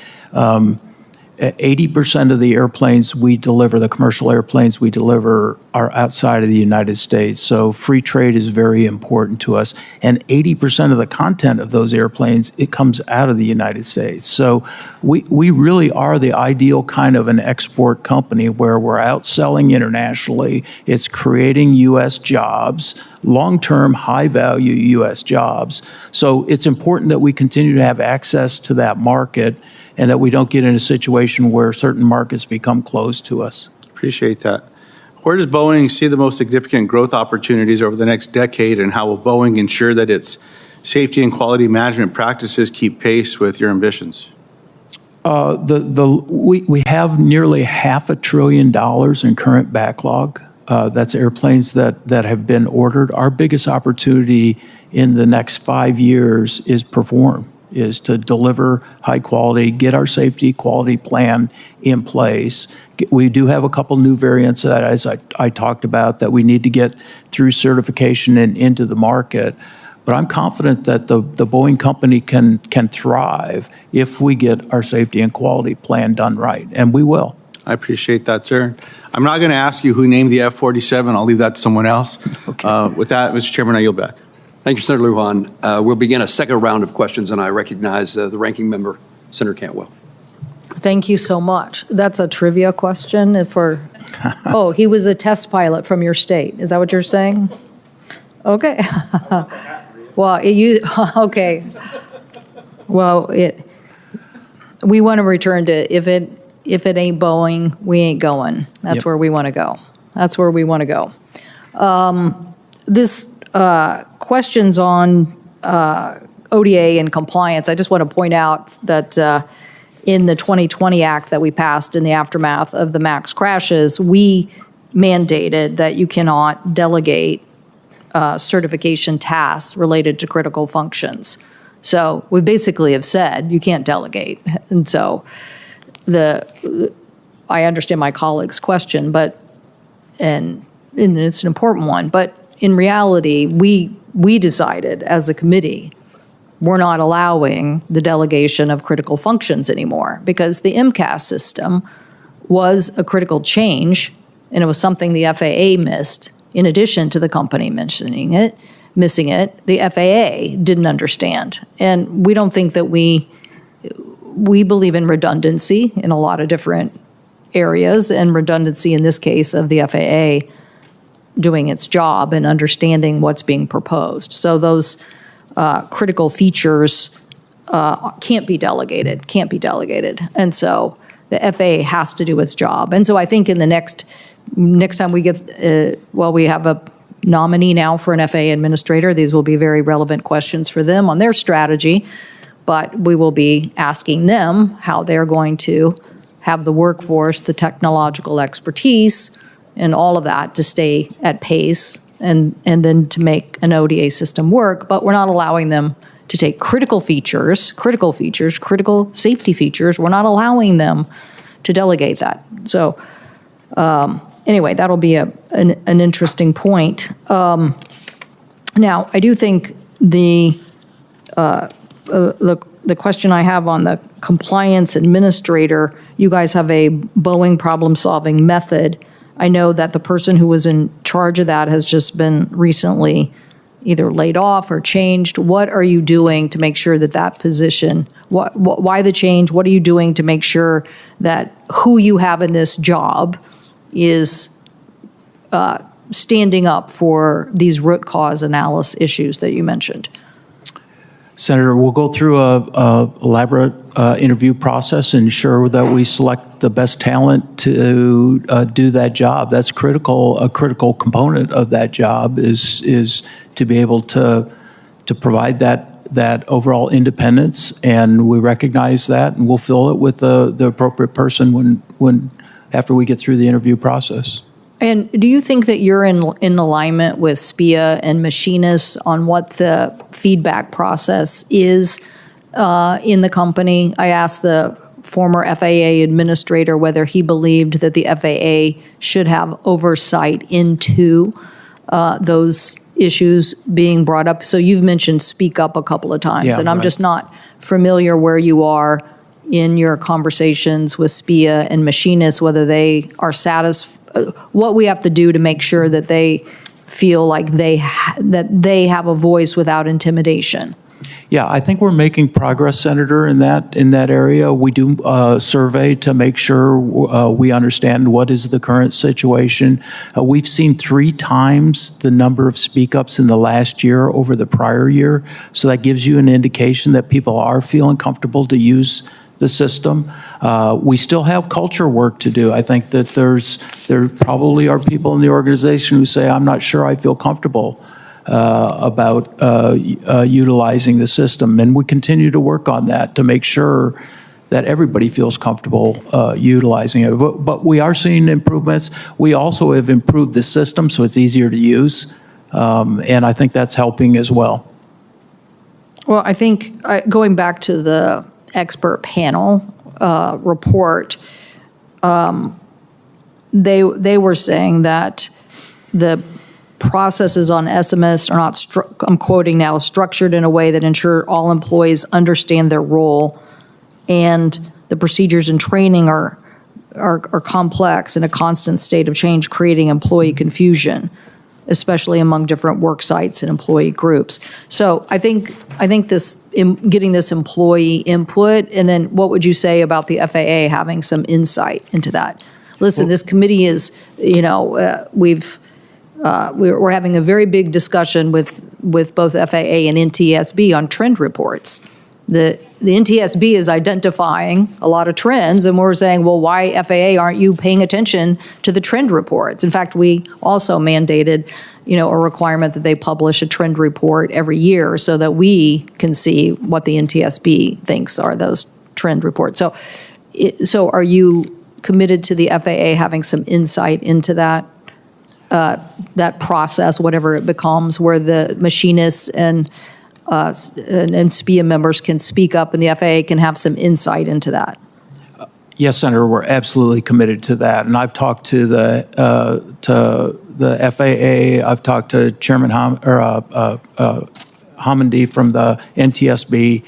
80% of the airplanes we deliver, the commercial airplanes we deliver, are outside of the United States. So free trade is very important to us. And 80% of the content of those airplanes, it comes out of the United States. So we really are the ideal kind of an export company where we're outselling internationally. It's creating U.S. jobs, long-term, high-value U.S. jobs. So it's important that we continue to have access to that market and that we don't get in a situation where certain markets become closed to us. Appreciate that. Where does Boeing see the most significant growth opportunities over the next decade, and how will Boeing ensure that its safety and quality management practices keep pace with your ambitions? We have nearly $500 billion in current backlog. That's airplanes that have been ordered. Our biggest opportunity in the next 5 years is to deliver high quality, get our safety quality plan in place. We do have a couple new variants that, as I talked about, that we need to get through certification and into the market. But I'm confident that the Boeing company can thrive if we get our safety and quality plan done right, and we will. I appreciate that, sir. I'm not going to ask you who named the F-47. I'll leave that to someone else. Okay. With that, Mr. Chairman, I yield back. Thank you, Senator Lujan. We'll begin a second round of questions, and I recognize the ranking member, Senator Cantwell. Thank you so much. That's a trivia question oh, he was a test pilot from your state. Is that what you're saying? Okay. Well, okay. Well, we want to return to if it ain't Boeing, we ain't going. That's where we want to go. That's where we want to go. This questions on ODA and compliance, I just want to point out that in the 2020 Act that we passed in the aftermath of the MAX crashes, we mandated that you cannot delegate certification tasks related to critical functions. So we basically have said you can't delegate. And so I understand my colleague's question, and it's an important one, but in reality, we decided as a committee, we're not allowing the delegation of critical functions anymore because the MCAS system was a critical change, and it was something the FAA missed. In addition to the company missing it, the FAA didn't understand. And we don't think that we believe in redundancy in a lot of different areas, and redundancy in this case of the FAA doing its job and understanding what's being proposed. So those critical features can't be delegated. And so the FAA has to do its job. And so I think in the next time we get, we have a nominee now for an FAA administrator. These will be very relevant questions for them on their strategy, but we will be asking them how they're going to have the workforce, the technological expertise, and all of that to stay at pace and then to make an ODA system work. But we're not allowing them to take critical safety features. We're not allowing them to delegate that. So anyway, that'll be an interesting point. Now, I do think the the question I have on the compliance administrator, you guys have a Boeing problem-solving method. I know that the person who was in charge of that has just been recently either laid off or changed. What are you doing to make sure that that position, why the change? What are you doing to make sure that who you have in this job is standing up for these root cause analysis issues that you mentioned? Senator, we'll go through a elaborate interview process and ensure that we select the best talent to do that job. That's critical. A critical component of that job is to be able to provide that overall independence, and we recognize that, and we'll fill it with the appropriate person when after we get through the interview process. And do you think that you're in alignment with SPIA and machinists on what the feedback process is in the company? I asked the former FAA administrator whether he believed that the FAA should have oversight into those issues being brought up. So you've mentioned speak up a couple of times, Yeah, and I'm right. just not familiar where you are in your conversations with SPIA and machinists, whether they are satisfied, what we have to do to make sure that they feel like that they have a voice without intimidation. Yeah, I think we're making progress, Senator, in that area. We do a survey to make sure we understand what is the current situation. We've seen 3 times the number of speak-ups in the last year over the prior year, so that gives you an indication that people are feeling comfortable to use the system. We still have culture work to do. I think that there probably are people in the organization who say, I'm not sure I feel comfortable about utilizing the system. And we continue to work on that to make sure that everybody feels comfortable utilizing it. But we are seeing improvements. We also have improved the system so it's easier to use. And I think that's helping as well. Well, I think going back to the expert panel report, they were saying that the processes on SMS are not, I'm quoting now, structured in a way that ensure all employees understand their role, and the procedures and training are complex in a constant state of change, creating employee confusion, especially among different work sites and employee groups. So I think this getting this employee input, and then what would you say about the FAA having some insight into that? Listen, this committee is, we're having a very big discussion with both FAA and NTSB on trend reports. The NTSB is identifying a lot of trends, and we're saying, well, why, FAA, aren't you paying attention to the trend reports? In fact, we also mandated, a requirement that they publish a trend report every year so that we can see what the NTSB thinks are those trend reports. So are you committed to the FAA having some insight into that process, whatever it becomes, where the machinists and SPIA members can speak up and the FAA can have some insight into that? Yes, Senator, we're absolutely committed to that. And I've talked to the FAA. I've talked to Chairman Hammond from the NTSB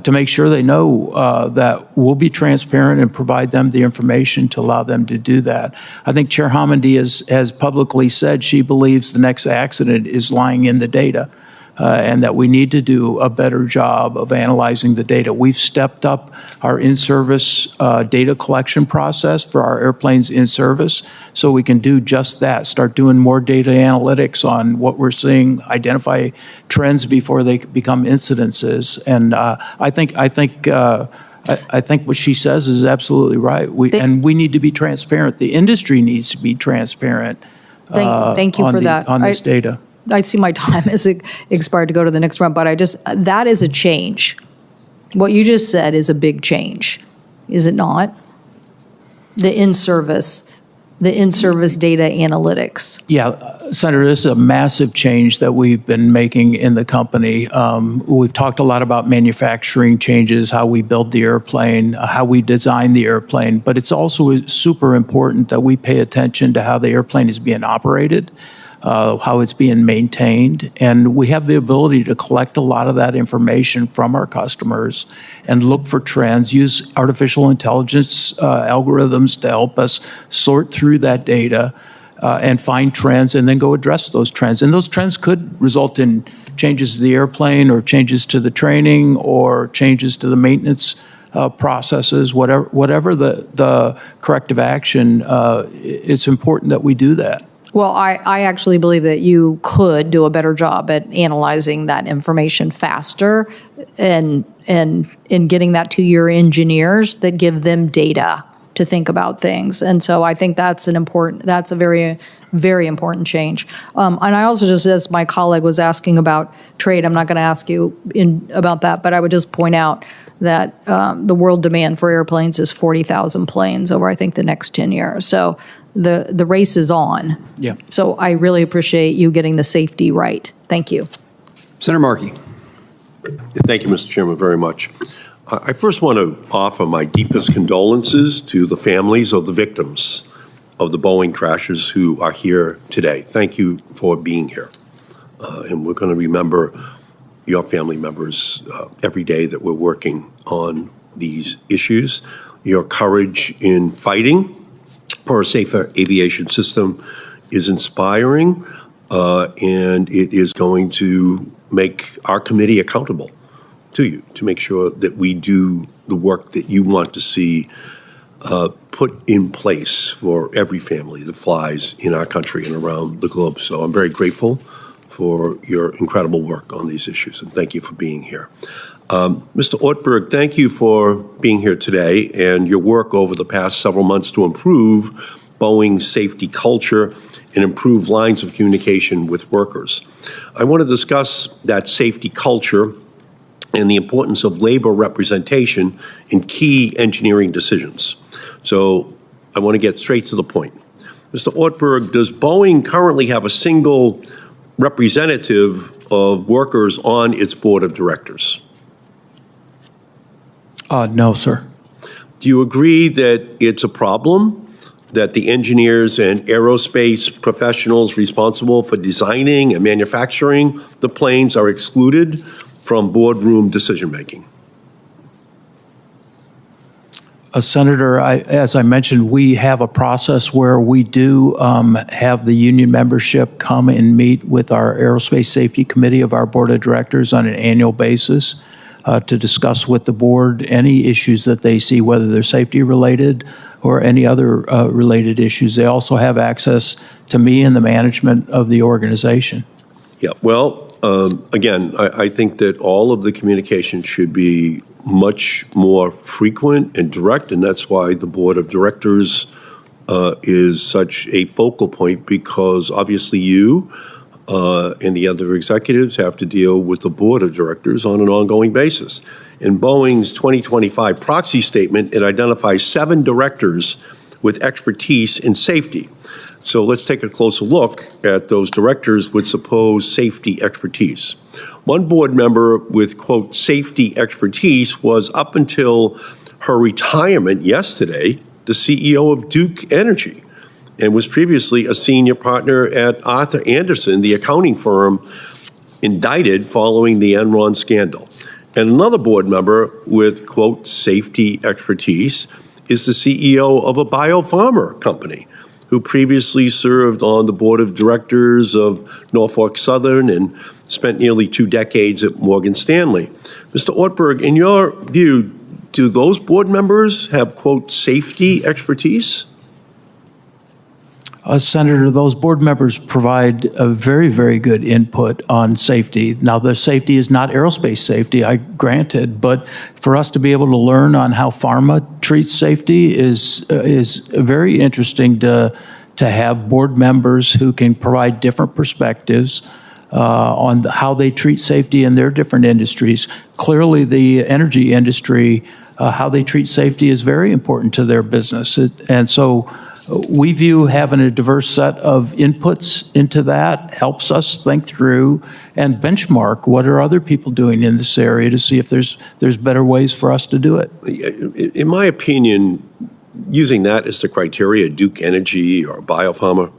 to make sure they know that we'll be transparent and provide them the information to allow them to do that. I think Chair Hammond has publicly said she believes the next accident is lying in the data. And that we need to do a better job of analyzing the data. We've stepped up our in-service data collection process for our airplanes in service, so we can do just that, start doing more data analytics on what we're seeing, identify trends before they become incidences. And I think what she says is absolutely right. We need to be transparent. The industry needs to be transparent thank you for that. On this data. I see my time has expired to go to the next round, but that is a change. What you just said is a big change, is it not? The in-service data analytics. Yeah, Senator, this is a massive change that we've been making in the company. We've talked a lot about manufacturing changes, how we build the airplane, how we design the airplane, but it's also super important that we pay attention to how the airplane is being operated. how it's being maintained. And we have the ability to collect a lot of that information from our customers and look for trends, use artificial intelligence algorithms to help us sort through that data and find trends and then go address those trends. And those trends could result in changes to the airplane or changes to the training or changes to the maintenance processes, whatever the corrective action, it's important that we do that. Well, I actually believe that you could do a better job at analyzing that information faster and getting that to your engineers that give them data to think about things. And so I think that's a very, very important change. And I also just, as my colleague was asking about trade, I'm not going to ask you about that, but I would just point out that the world demand for airplanes is 40,000 planes over, I think, the next 10 years. So the race is on. Yeah. So I really appreciate you getting the safety right. Thank you. Senator Markey. Thank you, Mr. Chairman, very much. I first want to offer my deepest condolences to the families of the victims of the Boeing crashes who are here today. Thank you for being here. And we're going to remember your family members every day that we're working on these issues. Your courage in fighting for a safer aviation system is inspiring, and it is going to make our committee accountable to you to make sure that we do the work that you want to see put in place for every family that flies in our country and around the globe. So I'm very grateful for your incredible work on these issues, and thank you for being here. Mr. Ortberg, thank you for being here today and your work over the past several months to improve Boeing's safety culture and improve lines of communication with workers. I want to discuss that safety culture and the importance of labor representation in key engineering decisions. So I want to get straight to the point. Mr. Ortberg, does Boeing currently have a single representative of workers on its board of directors? No, sir. Do you agree that it's a problem that the engineers and aerospace professionals responsible for designing and manufacturing the planes are excluded from boardroom decision-making? Senator, as I mentioned, we have a process where we do have the union membership come and meet with our Aerospace Safety Committee of our Board of Directors on an annual basis to discuss with the board any issues that they see, whether they're safety-related or any other related issues. They also have access to me and the management of the organization. Yeah, well, again, I think that all of the communication should be much more frequent and direct, and that's why the board of directors is such a focal point, because obviously you and the other executives have to deal with the board of directors on an ongoing basis. In Boeing's 2025 proxy statement, it identifies 7 directors with expertise in safety. So let's take a closer look at those directors with supposed safety expertise. One board member with, quote, safety expertise was, up until her retirement yesterday, the CEO of Duke Energy, and was previously a senior partner at Arthur Andersen, the accounting firm indicted following the Enron scandal. And another board member with, quote, safety expertise is the CEO of a biopharma company, who previously served on the board of directors of Norfolk Southern and spent nearly 2 decades at Morgan Stanley. Mr. Ortberg, in your view, do those board members have, quote, safety expertise? Senator, those board members provide a very, very good input on safety. Now, the safety is not aerospace safety, I granted, but for us to be able to learn on how pharma treats safety is very interesting to have board members who can provide different perspectives on how they treat safety in their different industries. Clearly, the energy industry, how they treat safety is very important to their business. And so we view having a diverse set of inputs into that helps us think through and benchmark what are other people doing in this area to see if there's better ways for us to do it. In my opinion, using that as the criteria, Duke Energy or Biopharma,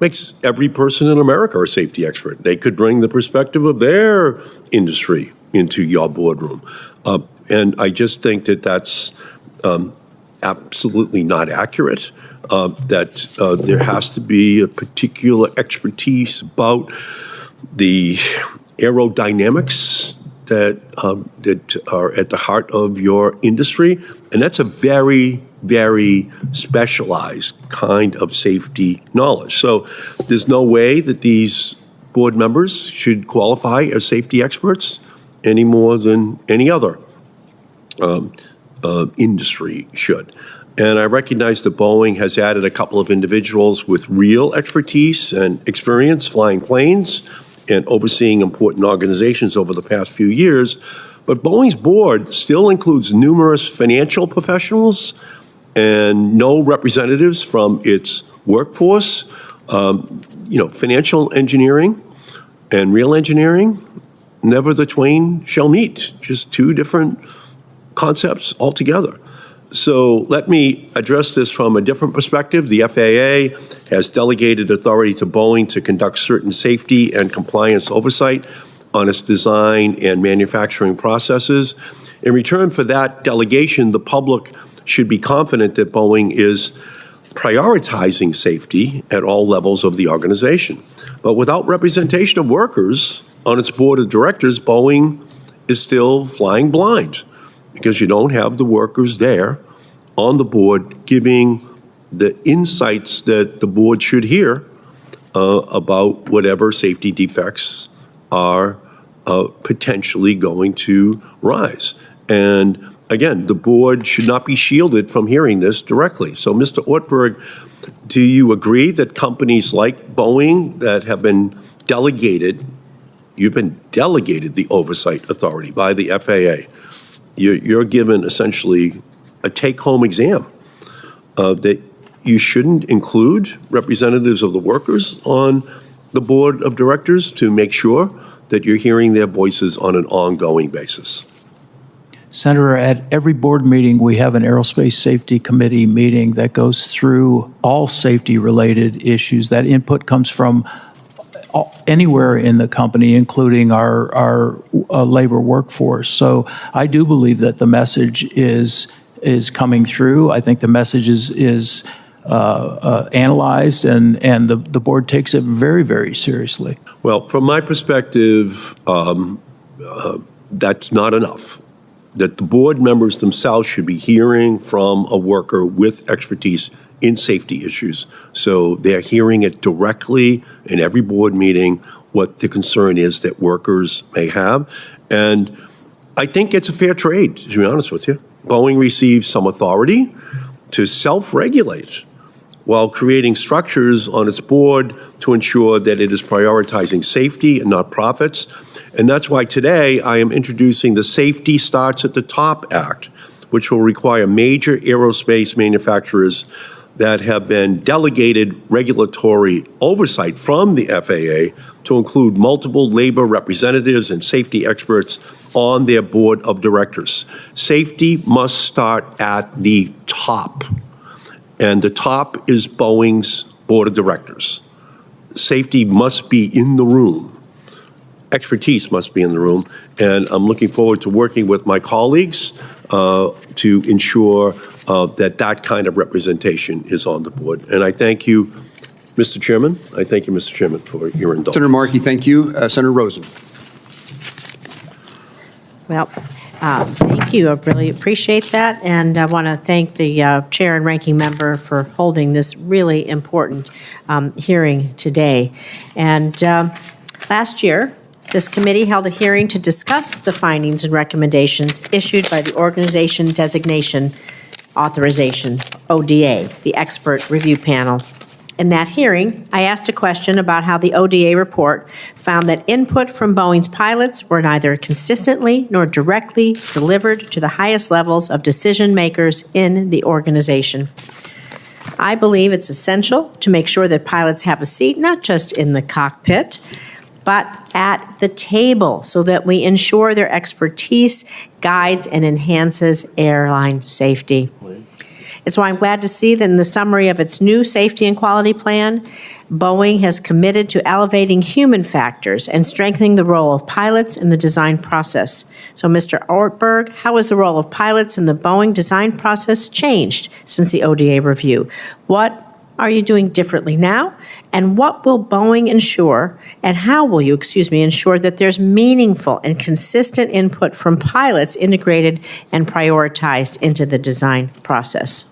makes every person in America a safety expert. They could bring the perspective of their industry into your boardroom. And I just think that that's absolutely not accurate, that there has to be a particular expertise about the aerodynamics that are at the heart of your industry. And that's a very, very specialized kind of safety knowledge. So there's no way that these board members should qualify as safety experts any more than any other industry should. And I recognize that Boeing has added a couple of individuals with real expertise and experience flying planes and overseeing important organizations over the past few years. But Boeing's board still includes numerous financial professionals and no representatives from its workforce. Financial engineering and real engineering, never the twain shall meet, just two different concepts altogether. So let me address this from a different perspective. The FAA has delegated authority to Boeing to conduct certain safety and compliance oversight on its design and manufacturing processes. In return for that delegation, the public should be confident that Boeing is prioritizing safety at all levels of the organization. But without representation of workers on its board of directors, Boeing is still flying blind, because you don't have the workers there on the board giving the insights that the board should hear about whatever safety defects are potentially going to rise. And again, the board should not be shielded from hearing this directly. So, Mr. Ortberg, do you agree that companies like Boeing that have been delegated, you've been delegated the oversight authority by the FAA, you're given essentially a take-home exam that you shouldn't include representatives of the workers on the board of directors to make sure that you're hearing their voices on an ongoing basis? Senator, at every board meeting, we have an Aerospace Safety Committee meeting that goes through all safety-related issues. That input comes from anywhere in the company, including our labor workforce. So I do believe that the message is coming through. I think the message is analyzed, and the board takes it very, very seriously. Well, from my perspective, that's not enough. That the board members themselves should be hearing from a worker with expertise in safety issues. So they're hearing it directly in every board meeting, what the concern is that workers may have. And I think it's a fair trade, to be honest with you. Boeing receives some authority to self-regulate while creating structures on its board to ensure that it is prioritizing safety and not profits. And that's why today I am introducing the Safety Starts at the Top Act, which will require major aerospace manufacturers that have been delegated regulatory oversight from the FAA to include multiple labor representatives and safety experts on their board of directors. Safety must start at the top, and the top is Boeing's board of directors. Safety must be in the room. Expertise must be in the room, and I'm looking forward to working with my colleagues to ensure that kind of representation is on the board. And I thank you, Mr. Chairman. I thank you, Mr. Chairman, for your indulgence. Senator Markey, thank you. Senator Rosen. Well, thank you. I really appreciate that. And I want to thank the chair and ranking member for holding this really important hearing today. And last year, this committee held a hearing to discuss the findings and recommendations issued by the Organization Designation Authorization, ODA, the expert review panel. In that hearing, I asked a question about how the ODA report found that input from Boeing's pilots were neither consistently nor directly delivered to the highest levels of decision makers in the organization. I believe it's essential to make sure that pilots have a seat not just in the cockpit, but at the table, so that we ensure their expertise guides and enhances airline safety. It's why I'm glad to see that in the summary of its new safety and quality plan, Boeing has committed to elevating human factors and strengthening the role of pilots in the design process. So, Mr. Ortberg, how has the role of pilots in the Boeing design process changed since the ODA review? What are you doing differently now? And what will Boeing ensure, and how will you, ensure that there's meaningful and consistent input from pilots integrated and prioritized into the design process?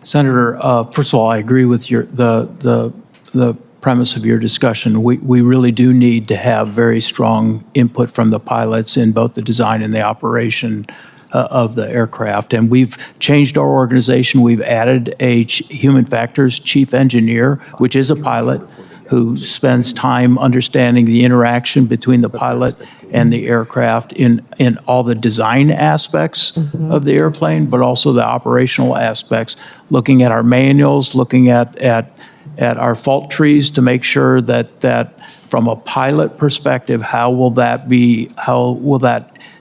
Senator, first of all, I agree with the premise of your discussion. We really do need to have very strong input from the pilots in both the design and the operation of the aircraft. And we've changed our organization. We've added a human factors chief engineer, which is a pilot, who spends time understanding the interaction between the pilot and the aircraft in all the design aspects of the airplane, but also the operational aspects, looking at our manuals, looking at our fault trees to make sure that from a pilot perspective, how will that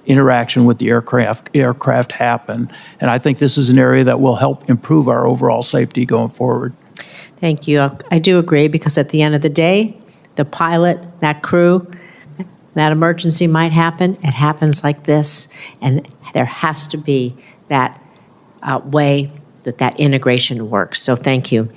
interaction with the aircraft happen. And I think this is an area that will help improve our overall safety going forward. Thank you. I do agree, because at the end of the day, the pilot, that crew, that emergency might happen. It happens like this, and there has to be that way that integration works. So thank you.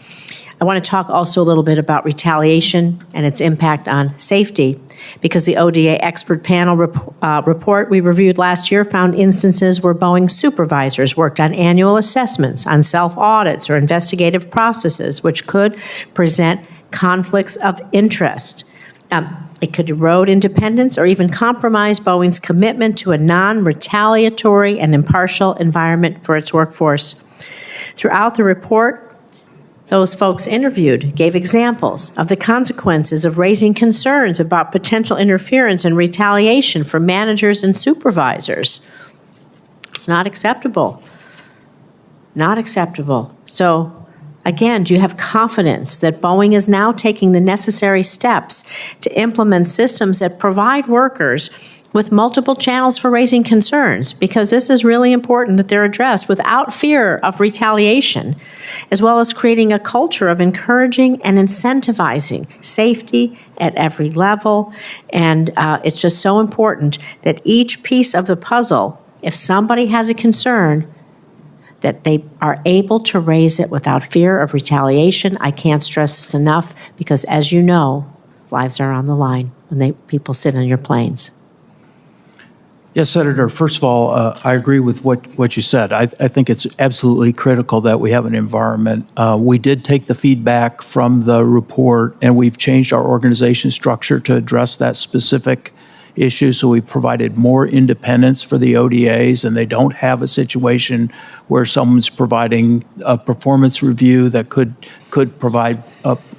I want to talk also a little bit about retaliation and its impact on safety, because the ODA expert panel report we reviewed last year found instances where Boeing supervisors worked on annual assessments, on self-audits or investigative processes, which could present conflicts of interest. It could erode independence or even compromise Boeing's commitment to a non-retaliatory and impartial environment for its workforce. Throughout the report, those folks interviewed gave examples of the consequences of raising concerns about potential interference and retaliation for managers and supervisors. It's not acceptable. Not acceptable. So, again, do you have confidence that Boeing is now taking the necessary steps to implement systems that provide workers with multiple channels for raising concerns? Because this is really important that they're addressed without fear of retaliation, as well as creating a culture of encouraging and incentivizing safety at every level. And it's just so important that each piece of the puzzle, if somebody has a concern, that they are able to raise it without fear of retaliation. I can't stress this enough, because as you know, lives are on the line when people sit on your planes. Yes, Senator. First of all, I agree with what you said. I think it's absolutely critical that we have an environment. We did take the feedback from the report, and we've changed our organization structure to address that specific issue. So we provided more independence for the ODAs, and they don't have a situation where someone's providing a performance review that could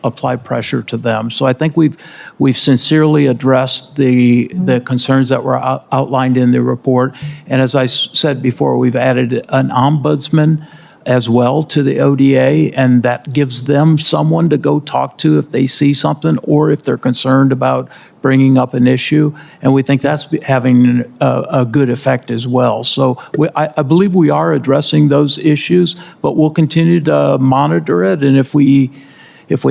apply pressure to them. So I think we've sincerely addressed the concerns that were outlined in the report. And as I said before, we've added an ombudsman as well to the ODA, and that gives them someone to go talk to if they see something or if they're concerned about bringing up an issue. And we think that's having a good effect as well. So I believe we are addressing those issues, but we'll continue to monitor it. And if we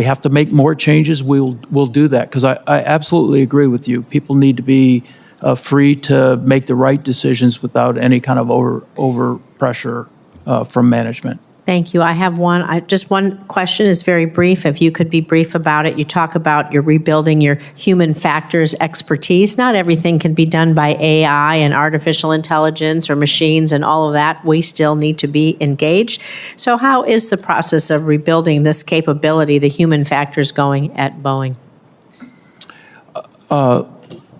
have to make more changes, we'll do that, because I absolutely agree with you. People need to be free to make the right decisions without any kind of over pressure from management. Thank you. I have just one question. Is very brief. If you could be brief about it. You talk about you're rebuilding your human factors expertise. Not everything can be done by AI and artificial intelligence or machines and all of that. We still need to be engaged. So how is the process of rebuilding this capability, the human factors, going at Boeing?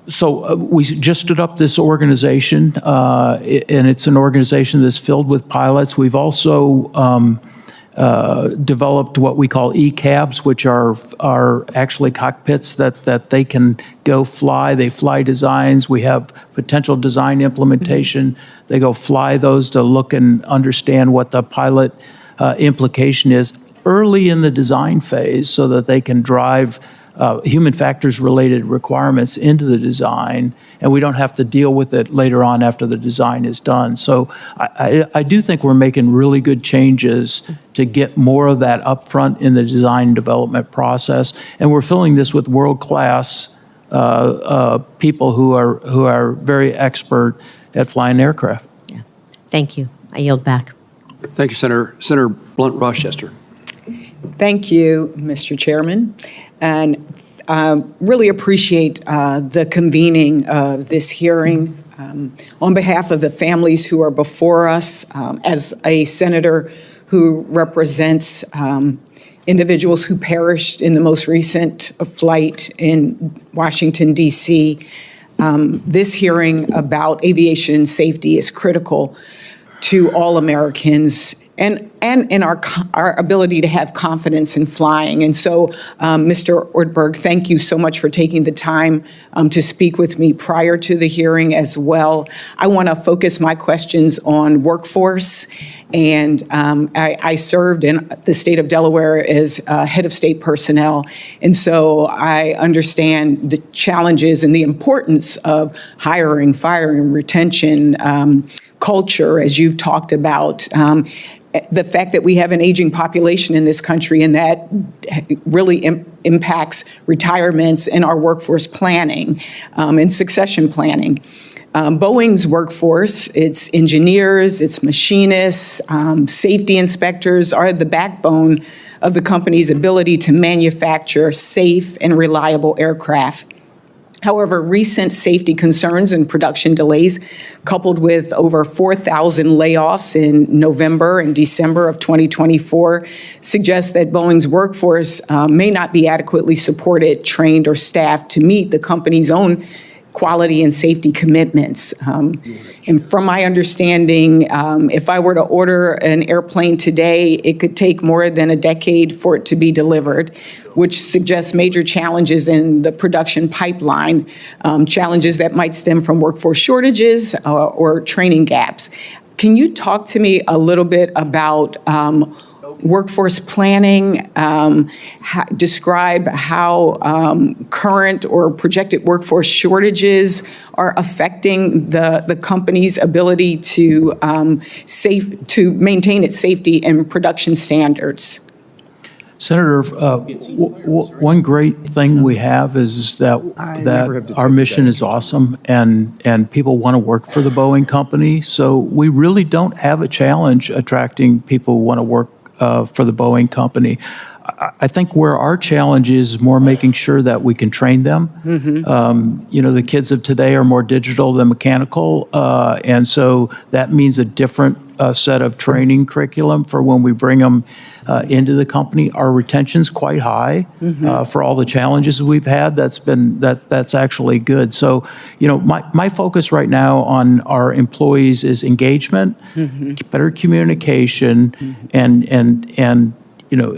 So we just stood up this organization, and it's an organization that's filled with pilots. We've also developed what we call ECABs, which are actually cockpits that they can go fly. They fly designs. We have potential design implementation. They go fly those to look and understand what the pilot implication is early in the design phase, so that they can drive human factors related requirements into the design, and we don't have to deal with it later on after the design is done. So I do think we're making really good changes to get more of that upfront in the design and development process, and we're filling this with world-class people who are very expert at flying aircraft. Yeah. Thank you. I yield back. Thank you, Senator. Senator Blunt Rochester. Thank you, Mr. Chairman, and really appreciate the convening of this hearing. On behalf of the families who are before us, as a senator who represents individuals who perished in the most recent flight in Washington, D.C., this hearing about aviation safety is critical to all Americans and in our ability to have confidence in flying. And so, Mr. Ortberg, thank you so much for taking the time to speak with me prior to the hearing as well. I want to focus my questions on workforce. And I served in the state of Delaware as head of state personnel. And so I understand the challenges and the importance of hiring, firing, retention, culture, as you've talked about. The fact that we have an aging population in this country, and that really impacts retirements and our workforce planning and succession planning. Boeing's workforce, its engineers, its machinists, safety inspectors are the backbone of the company's ability to manufacture safe and reliable aircraft. However, recent safety concerns and production delays, coupled with over 4,000 layoffs in November and December of 2024, suggest that Boeing's workforce may not be adequately supported, trained, or staffed to meet the company's own quality and safety commitments. And from my understanding, if I were to order an airplane today, it could take more than a decade for it to be delivered, which suggests major challenges in the production pipeline, challenges that might stem from workforce shortages or training gaps. Can you talk to me a little bit about workforce planning, describe how current or projected workforce shortages are affecting the company's ability to maintain its safety and production standards? Senator, one great thing we have is that our mission is awesome, and people want to work for the Boeing company. So we really don't have a challenge attracting people who want to work for the Boeing company. I think where our challenge is more making sure that we can train them. Mm-hmm. The kids of today are more digital than mechanical, and so that means a different set of training curriculum for when we bring them into the company. Our retention's quite high. Mm-hmm. For all the challenges we've had. That's actually good. So, my focus right now on our employees is engagement, mm-hmm. better communication, mm-hmm. and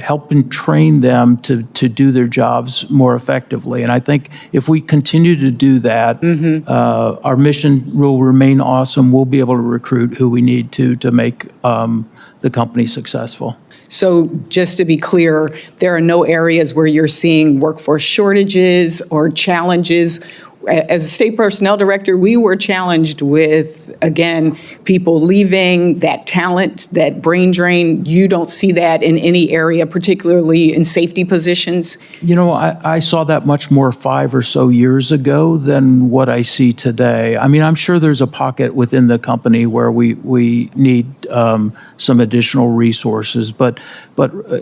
helping train them to do their jobs more effectively. And I think if we continue to do that, mm-hmm. Our mission will remain awesome. We'll be able to recruit who we need to make the company successful. So just to be clear, there are no areas where you're seeing workforce shortages or challenges. As a state personnel director, we were challenged with, again, people leaving, that talent, that brain drain. You don't see that in any area, particularly in safety positions? I saw that much more 5 or so years ago than what I see today. I mean, I'm sure there's a pocket within the company where we need some additional resources, but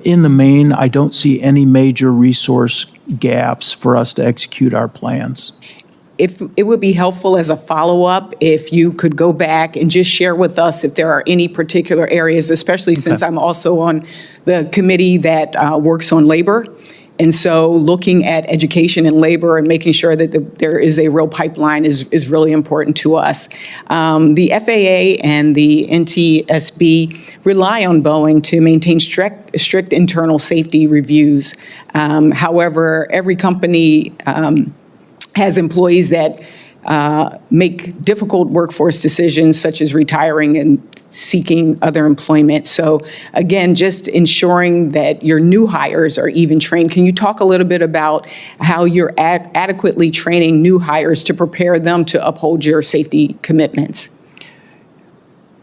in the main, I don't see any major resource gaps for us to execute our plans. If it would be helpful as a follow-up, if you could go back and just share with us if there are any particular areas, especially since I'm also on the committee that works on labor. And so looking at education and labor and making sure that there is a real pipeline is really important to us. The FAA and the NTSB rely on Boeing to maintain strict internal safety reviews. However, every company has employees that make difficult workforce decisions such as retiring and seeking other employment. So again, just ensuring that your new hires are even trained. Can you talk a little bit about how you're adequately training new hires to prepare them to uphold your safety commitments?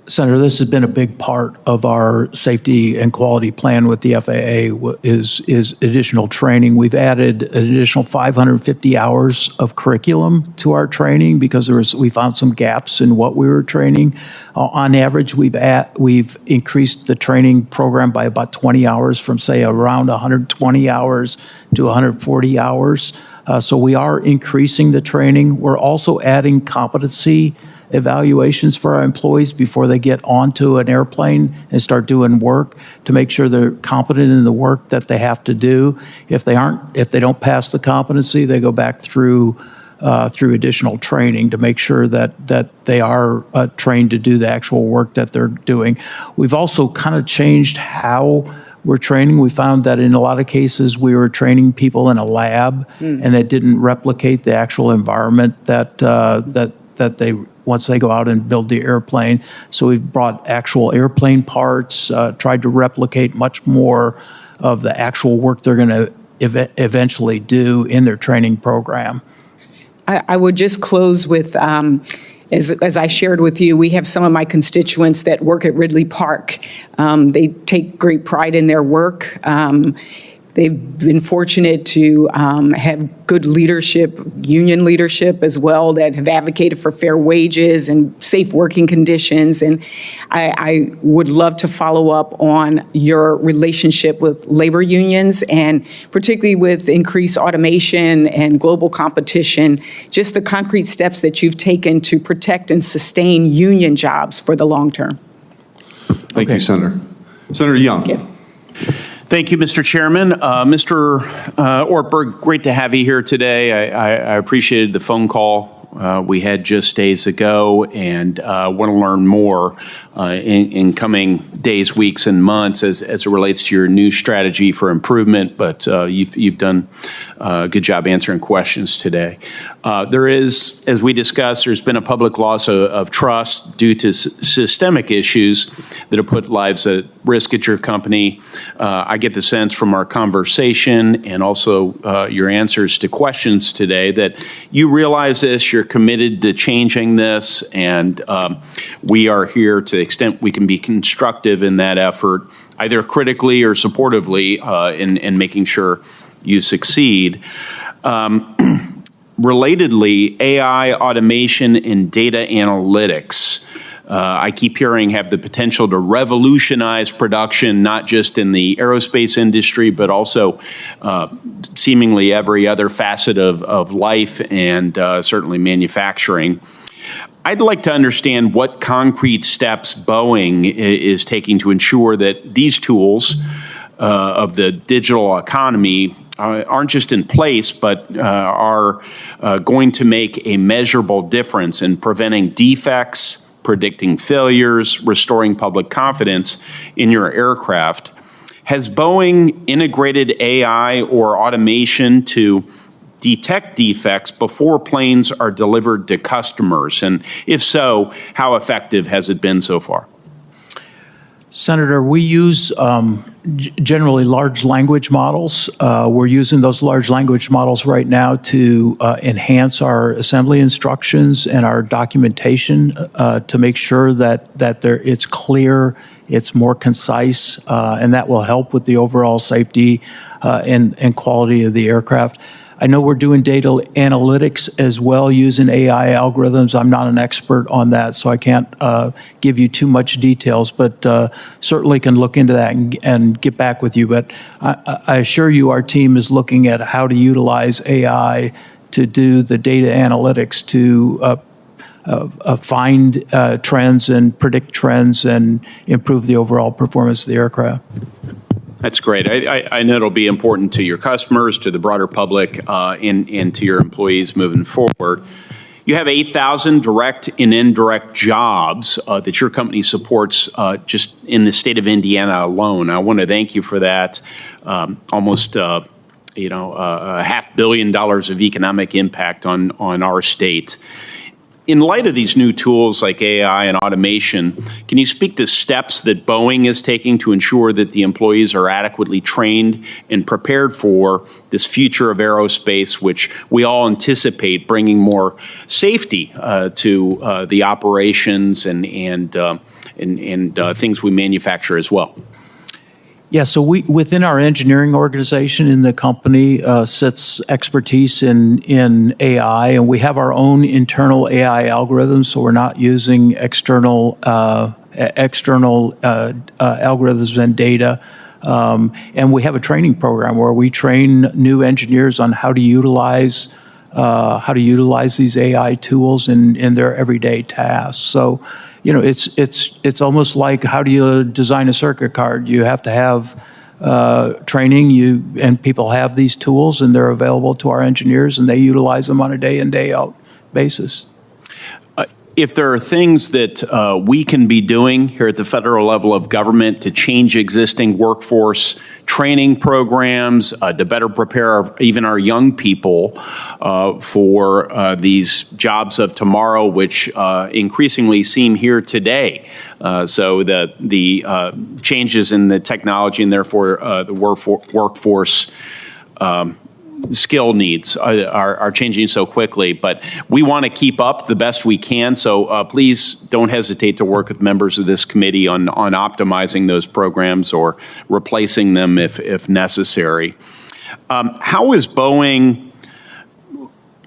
Senator, this has been a big part of our safety and quality plan with the FAA is additional training. We've added an additional 550 hours of curriculum to our training because we found some gaps in what we were training. On average, we've increased the training program by about 20 hours from, say, around 120 hours to 140 hours. So we are increasing the training. We're also adding competency evaluations for our employees before they get onto an airplane and start doing work to make sure they're competent in the work that they have to do. If they don't pass the competency, they go back through additional training to make sure that they are trained to do the actual work that they're doing. We've also kind of changed how we're training. We found that in a lot of cases we were training people in a lab and that didn't replicate the actual environment that they once they go out and build the airplane. So we've brought actual airplane parts, tried to replicate much more of the actual work they're going to eventually do in their training program. I would just close with, as I shared with you, we have some of my constituents that work at Ridley Park. They take great pride in their work. They've been fortunate to have good leadership, union leadership as well, that have advocated for fair wages and safe working conditions. And I would love to follow up on your relationship with labor unions, and particularly with increased automation and global competition, just the concrete steps that you've taken to protect and sustain union jobs for the long term. Thank you, Senator. Senator Young. Thank you. Thank you, Mr. Chairman. Mr. Ortberg, great to have you here today. I appreciated the phone call we had just days ago, and want to learn more in coming days, weeks, and months as it relates to your new strategy for improvement. But you've done a good job answering questions today. There is, as we discussed, there's been a public loss of trust due to systemic issues that have put lives at risk at your company. I get the sense from our conversation and also your answers to questions today that you realize this, you're committed to changing this, and we are here to the extent we can be constructive in that effort, either critically or supportively in making sure you succeed. Relatedly, AI, automation, and data analytics, I keep hearing have the potential to revolutionize production, not just in the aerospace industry, but also seemingly every other facet of life and certainly manufacturing. I'd like to understand what concrete steps Boeing is taking to ensure that these tools of the digital economy aren't just in place, but are going to make a measurable difference in preventing defects, predicting failures, restoring public confidence in your aircraft. Has Boeing integrated AI or automation to detect defects before planes are delivered to customers? And if so, how effective has it been so far? Senator, we use generally large language models. We're using those large language models right now to enhance our assembly instructions and our documentation to make sure that it's clear, it's more concise, and that will help with the overall safety and quality of the aircraft. I know we're doing data analytics as well using AI algorithms. I'm not an expert on that, so I can't give you too much details, but certainly can look into that and get back with you. But I assure you our team is looking at how to utilize AI to do the data analytics to find trends and predict trends and improve the overall performance of the aircraft. That's great. I know it'll be important to your customers, to the broader public, and to your employees moving forward. You have 8,000 direct and indirect jobs that your company supports just in the state of Indiana alone. I want to thank you for that. Almost $500 million of economic impact on our state. In light of these new tools like AI and automation, can you speak to steps that Boeing is taking to ensure that the employees are adequately trained and prepared for this future of aerospace, which we all anticipate bringing more safety to the operations and things we manufacture as well? Yeah, so within our engineering organization in the company sits expertise in AI, and we have our own internal AI algorithms, so we're not using external algorithms and data. And we have a training program where we train new engineers on how to utilize these AI tools in their everyday tasks. So, it's almost like, how do you design a circuit card? You have to have training, and people have these tools, and they're available to our engineers, and they utilize them on a day in, day out basis. If there are things that we can be doing here at the federal level of government to change existing workforce training programs, to better prepare even our young people for these jobs of tomorrow, which increasingly seem here today. So the changes in the technology and therefore the workforce skill needs are changing so quickly, but we want to keep up the best we can. So please don't hesitate to work with members of this committee on optimizing those programs or replacing them if necessary. How is Boeing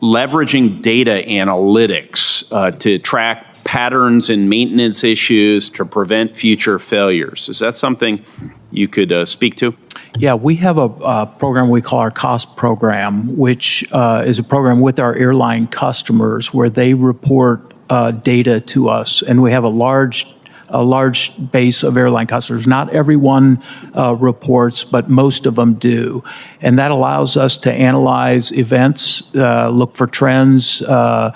leveraging data analytics to track patterns and maintenance issues to prevent future failures? Is that something you could speak to? Yeah, we have a program we call our COST program, which is a program with our airline customers where they report data to us, and we have a large base of airline customers. Not everyone reports, but most of them do, and that allows us to analyze events, look for trends, follow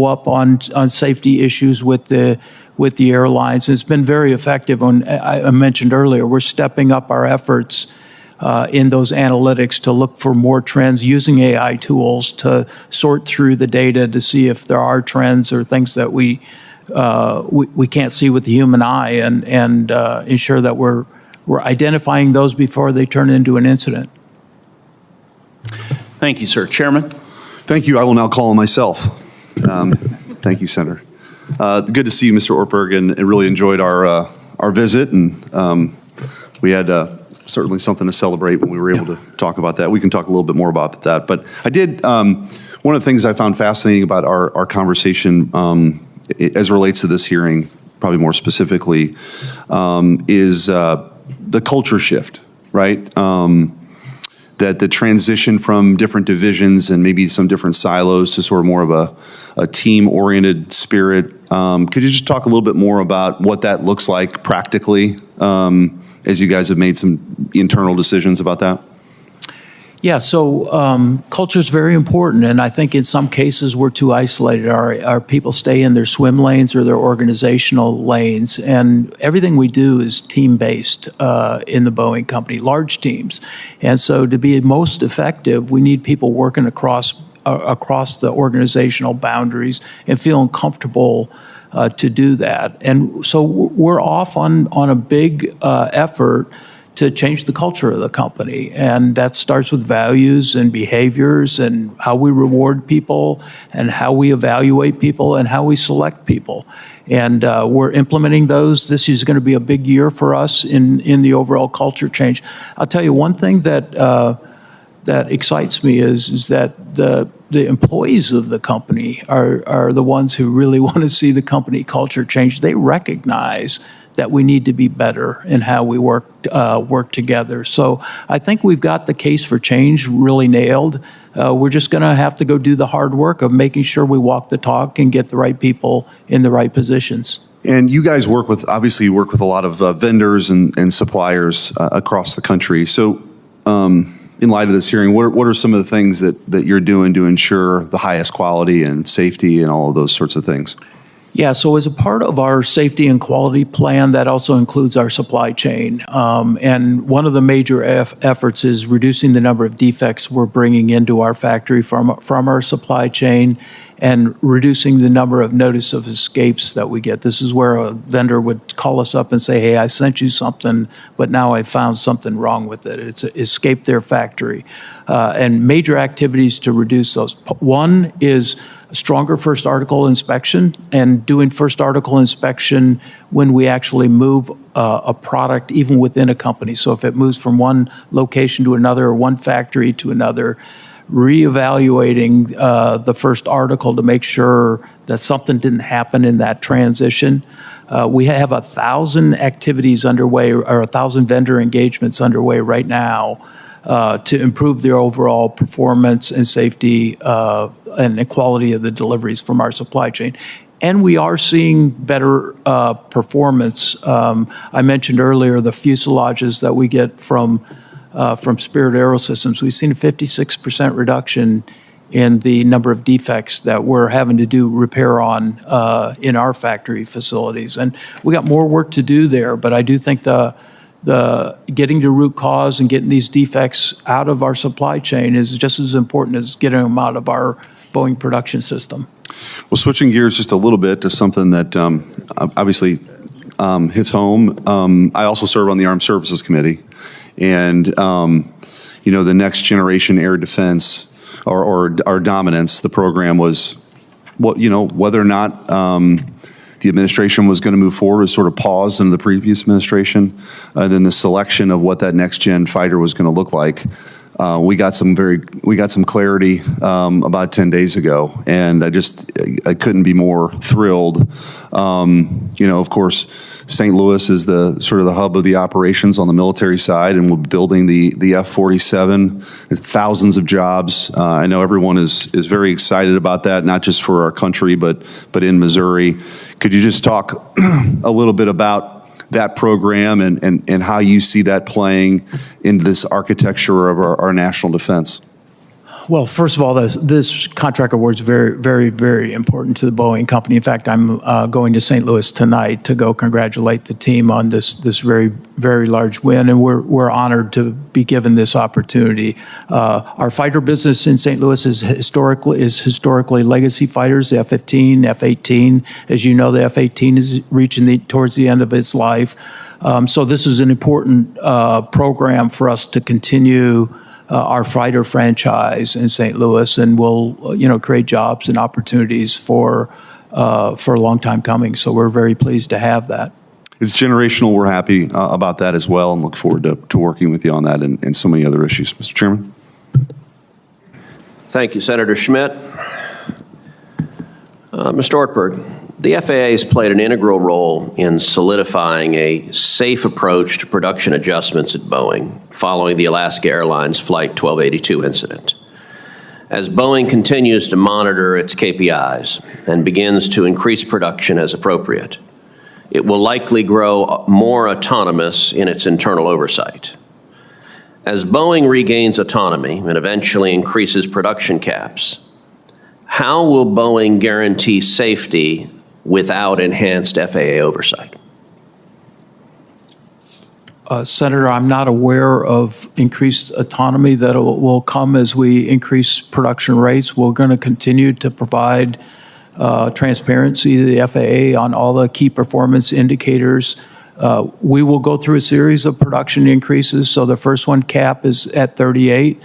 up on safety issues with the airlines. It's been very effective. I mentioned earlier, we're stepping up our efforts in those analytics to look for more trends using AI tools to sort through the data to see if there are trends or things that we can't see with the human eye, and ensure that we're identifying those before they turn into an incident. Thank you, sir. Chairman? Thank you. I will now call on myself. Thank you, Senator. Good to see you, Mr. Ortberg, and really enjoyed our visit, and we had certainly something to celebrate when we were able to talk about that. We can talk a little bit more about that, but I did, one of the things I found fascinating about our conversation as it relates to this hearing, probably more specifically, is the culture shift, right? That the transition from different divisions and maybe some different silos to sort of more of a team-oriented spirit. Could you just talk a little bit more about what that looks like practically as you guys have made some internal decisions about that? Yeah, so culture is very important, and I think in some cases we're too isolated. Our people stay in their swim lanes or their organizational lanes, and everything we do is team-based in the Boeing company, large teams. And so to be most effective, we need people working across the organizational boundaries and feeling comfortable to do that. And so we're off on a big effort to change the culture of the company. And that starts with values and behaviors and how we reward people and how we evaluate people and how we select people. And we're implementing those. This is going to be a big year for us in the overall culture change. I'll tell you one thing that excites me is that the employees of the company are the ones who really want to see the company culture change. They recognize that we need to be better in how we work together. So I think we've got the case for change really nailed. We're just going to have to go do the hard work of making sure we walk the talk and get the right people in the right positions. And you guys obviously work with a lot of vendors and suppliers across the country. So in light of this hearing, what are some of the things that you're doing to ensure the highest quality and safety and all of those sorts of things? Yeah, so as a part of our safety and quality plan, that also includes our supply chain. And one of the major efforts is reducing the number of defects we're bringing into our factory from our supply chain and reducing the number of notice of escapes that we get. This is where a vendor would call us up and say, hey, I sent you something, but now I found something wrong with it. It's escaped their factory. And major activities to reduce those. One is stronger first article inspection and doing first article inspection when we actually move a product even within a company. So if it moves from one location to another or one factory to another, reevaluating the first article to make sure that something didn't happen in that transition. We have 1,000 activities underway or 1,000 vendor engagements underway right now to improve the overall performance and safety and the quality of the deliveries from our supply chain. And we are seeing better performance. I mentioned earlier the fuselages that we get from Spirit Aerosystems. We've seen a 56% reduction in the number of defects that we're having to do repair on in our factory facilities. And we got more work to do there, but I do think the getting to root cause and getting these defects out of our supply chain is just as important as getting them out of our Boeing production system. Well, switching gears just a little bit to something that obviously hits home. I also serve on the Armed Services Committee, and the Next Generation Air Defense or Dominance, the program was, whether or not the administration was going to move forward was sort of paused in the previous administration. Then the selection of what that next gen fighter was going to look like. We got some clarity about 10 days ago, and I couldn't be more thrilled. Of course, St. Louis is the sort of the hub of the operations on the military side, and we're building the F-47. There's thousands of jobs. I know everyone is very excited about that, not just for our country, but in Missouri. Could you just talk a little bit about that program and how you see that playing into this architecture of our national defense? Well, first of all, this contract award is very, very, very important to the Boeing company. In fact, I'm going to St. Louis tonight to go congratulate the team on this very, very large win, and we're honored to be given this opportunity. Our fighter business in St. Louis is historically legacy fighters, the F-15, F-18. As you know, the F-18 is reaching towards the end of its life. So this is an important program for us to continue our fighter franchise in St. Louis, and will create jobs and opportunities for a long time coming. So we're very pleased to have that. It's generational. We're happy about that as well, and look forward to working with you on that and so many other issues. Mr. Chairman. Thank you, Senator Schmidt. Mr. Ortberg, the FAA has played an integral role in solidifying a safe approach to production adjustments at Boeing following the Alaska Airlines Flight 1282 incident. As Boeing continues to monitor its KPIs and begins to increase production as appropriate, it will likely grow more autonomous in its internal oversight. As Boeing regains autonomy and eventually increases production caps, how will Boeing guarantee safety without enhanced FAA oversight? Senator, I'm not aware of increased autonomy that will come as we increase production rates. We're going to continue to provide transparency to the FAA on all the key performance indicators. We will go through a series of production increases. So the first one, cap, is at 38,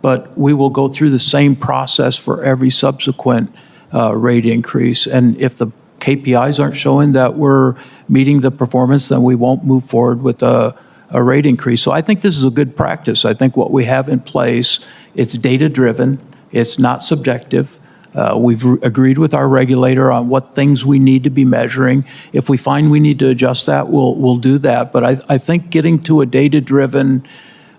but we will go through the same process for every subsequent rate increase. And if the KPIs aren't showing that we're meeting the performance, then we won't move forward with a rate increase. So I think this is a good practice. I think what we have in place, it's data-driven, it's not subjective. We've agreed with our regulator on what things we need to be measuring. If we find we need to adjust that, we'll do that. But I think getting to a data-driven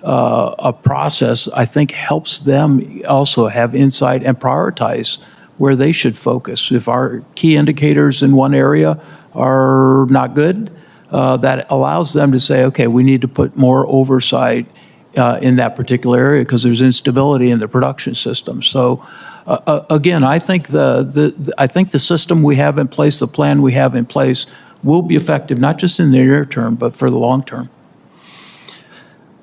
process, I think, helps them also have insight and prioritize where they should focus. If our key indicators in one area are not good, that allows them to say, okay, we need to put more oversight in that particular area because there's instability in the production system. So again, I think the system we have in place, the plan we have in place, will be effective not just in the near term, but for the long term.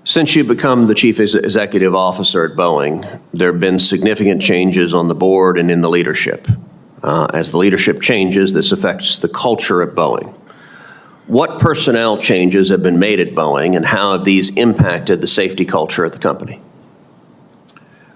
Since you've become the chief executive officer at Boeing, there have been significant changes on the board and in the leadership. As the leadership changes, this affects the culture at Boeing. What personnel changes have been made at Boeing, and how have these impacted the safety culture at the company?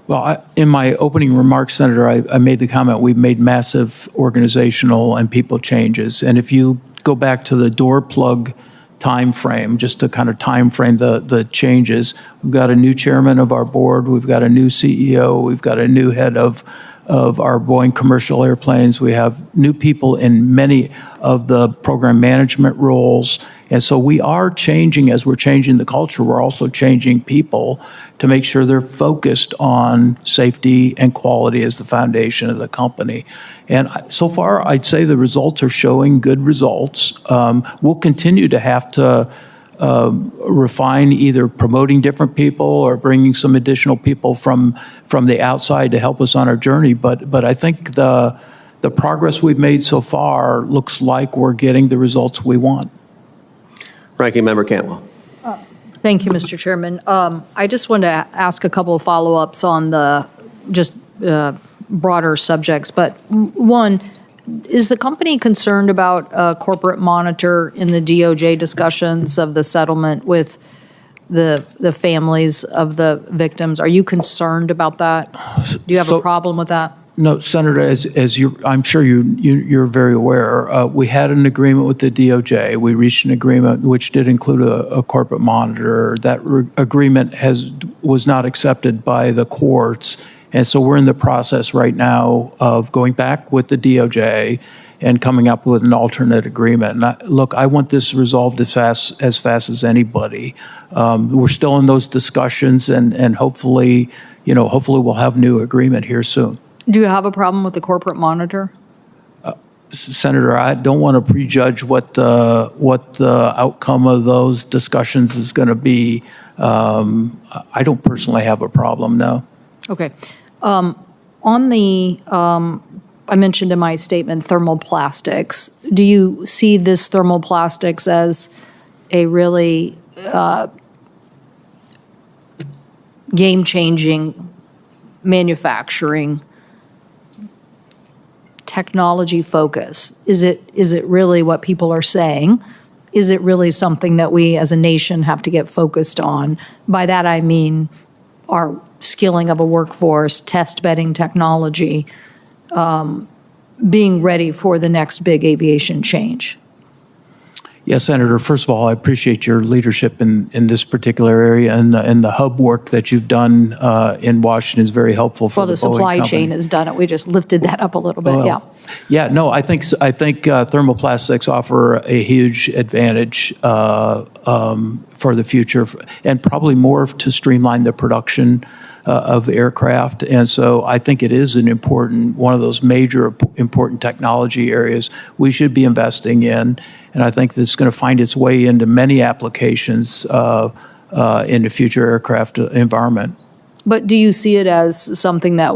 Well, in my opening remarks, Senator, I made the comment we've made massive organizational and people changes. And if you go back to the door plug time frame, just to kind of time frame the changes, we've got a new chairman of our board, we've got a new CEO, we've got a new head of our Boeing commercial airplanes. We have new people in many of the program management roles. And so we are changing, as we're changing the culture, we're also changing people to make sure they're focused on safety and quality as the foundation of the company. And so far, I'd say the results are showing good results. We'll continue to have to refine either promoting different people or bringing some additional people from the outside to help us on our journey. But I think the progress we've made so far looks like we're getting the results we want. Ranking Member Cantwell. Thank you, Mr. Chairman. I just wanted to ask a couple of follow-ups on the just broader subjects. But one, is the company concerned about a corporate monitor in the DOJ discussions of the settlement with the families of the victims? Are you concerned about that? Do you have a problem with that? No, Senator, as I'm sure you're very aware, we had an agreement with the DOJ. We reached an agreement which did include a corporate monitor. That agreement was not accepted by the courts, and so we're in the process right now of going back with the DOJ and coming up with an alternate agreement. And I want this resolved as fast as anybody. We're still in those discussions, and hopefully we'll have a new agreement here soon. Do you have a problem with the corporate monitor? Senator, I don't want to prejudge what the outcome of those discussions is going to be. I don't personally have a problem, no. Okay. On the, I mentioned in my statement thermoplastics. Do you see this thermoplastics as a really game-changing manufacturing technology focus? Is it really what people are saying? Is it really something that we as a nation have to get focused on? By that I mean our skilling of a workforce, test bedding technology, being ready for the next big aviation change. Yes, Senator. First of all, I appreciate your leadership in this particular area, and the hub work that you've done in Washington is very helpful for the Boeing supply company. chain has done it. We just lifted that up a little bit. Yeah. Yeah. No, I think thermoplastics offer a huge advantage for the future, and probably more to streamline the production of aircraft. And so I think it is one of those major important technology areas we should be investing in. And I think it's going to find its way into many applications in the future aircraft environment. But do you see it as something that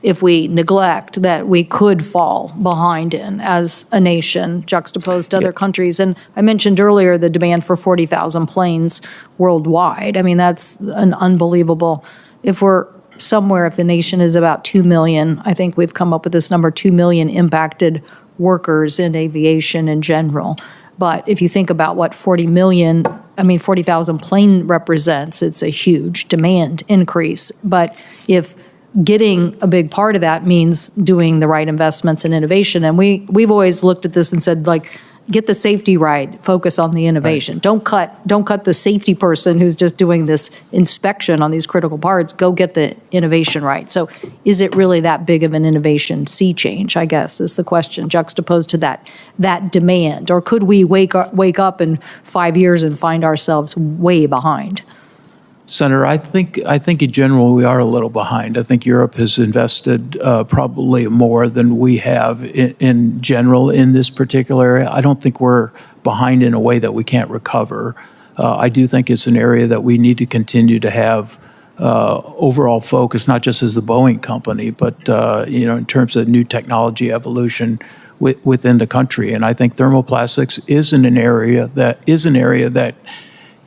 if we neglect, that we could fall behind in as a nation juxtaposed to other countries? And I mentioned earlier the demand for 40,000 planes worldwide. I mean, that's an unbelievable. If the nation is about 2 million, I think we've come up with this number, 2 million impacted workers in aviation in general. But if you think about what 40,000 plane represents, it's a huge demand increase. But if getting a big part of that means doing the right investments in innovation, and we've always looked at this and said, get the safety right, focus on the innovation. Right. Don't cut the safety person who's just doing this inspection on these critical parts. Go get the innovation right. So is it really that big of an innovation sea change, I guess, is the question, juxtaposed to that demand? Or could we wake up in 5 years and find ourselves way behind? Senator, I think in general we are a little behind. I think Europe has invested probably more than we have in general in this particular area. I don't think we're behind in a way that we can't recover. I do think it's an area that we need to continue to have overall focus, not just as the Boeing company, but in terms of new technology evolution within the country. And I think thermoplastics is an area that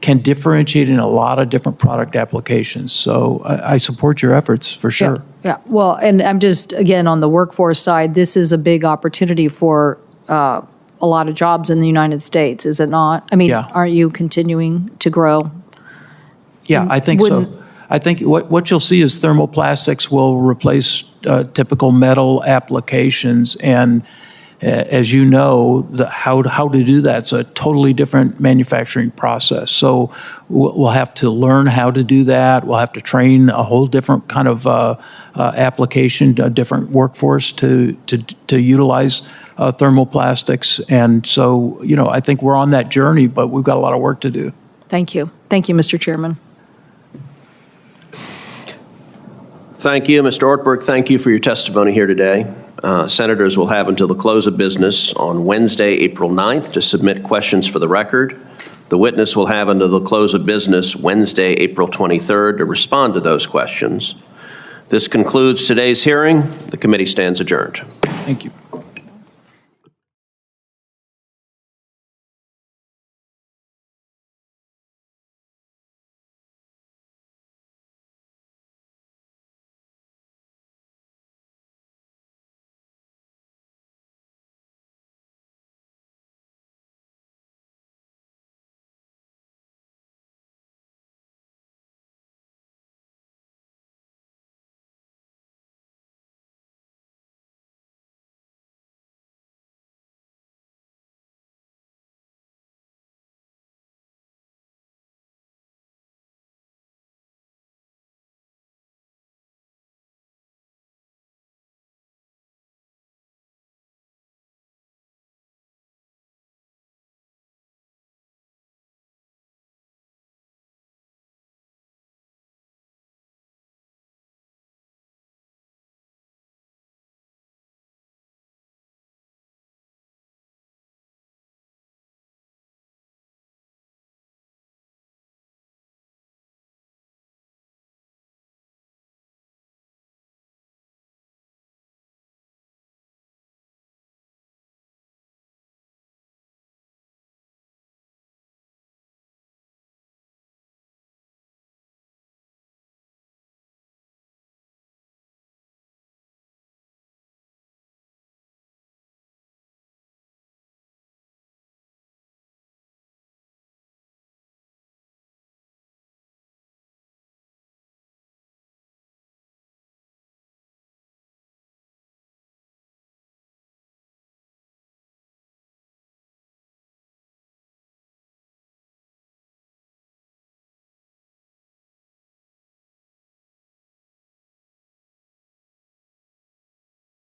can differentiate in a lot of different product applications. So I support your efforts for sure. Yeah. Well, and I'm just, again, on the workforce side, this is a big opportunity for a lot of jobs in the United States, is it not? I mean, Yeah. aren't you continuing to grow? Yeah, I think so. I think what you'll see is thermoplastics will replace typical metal applications, and as you know, how to do that's a totally different manufacturing process. So we'll have to learn how to do that. We'll have to train a whole different kind of application, a different workforce to utilize thermoplastics. And so, I think we're on that journey, but we've got a lot of work to do. Thank you. Thank you, Mr. Chairman. Thank you, Mr. Ortberg. Thank you for your testimony here today. Senators will have until the close of business on Wednesday, April 9th, to submit questions for the record. The witness will have until the close of business Wednesday, April 23rd, to respond to those questions. This concludes today's hearing. The committee stands adjourned. Thank you.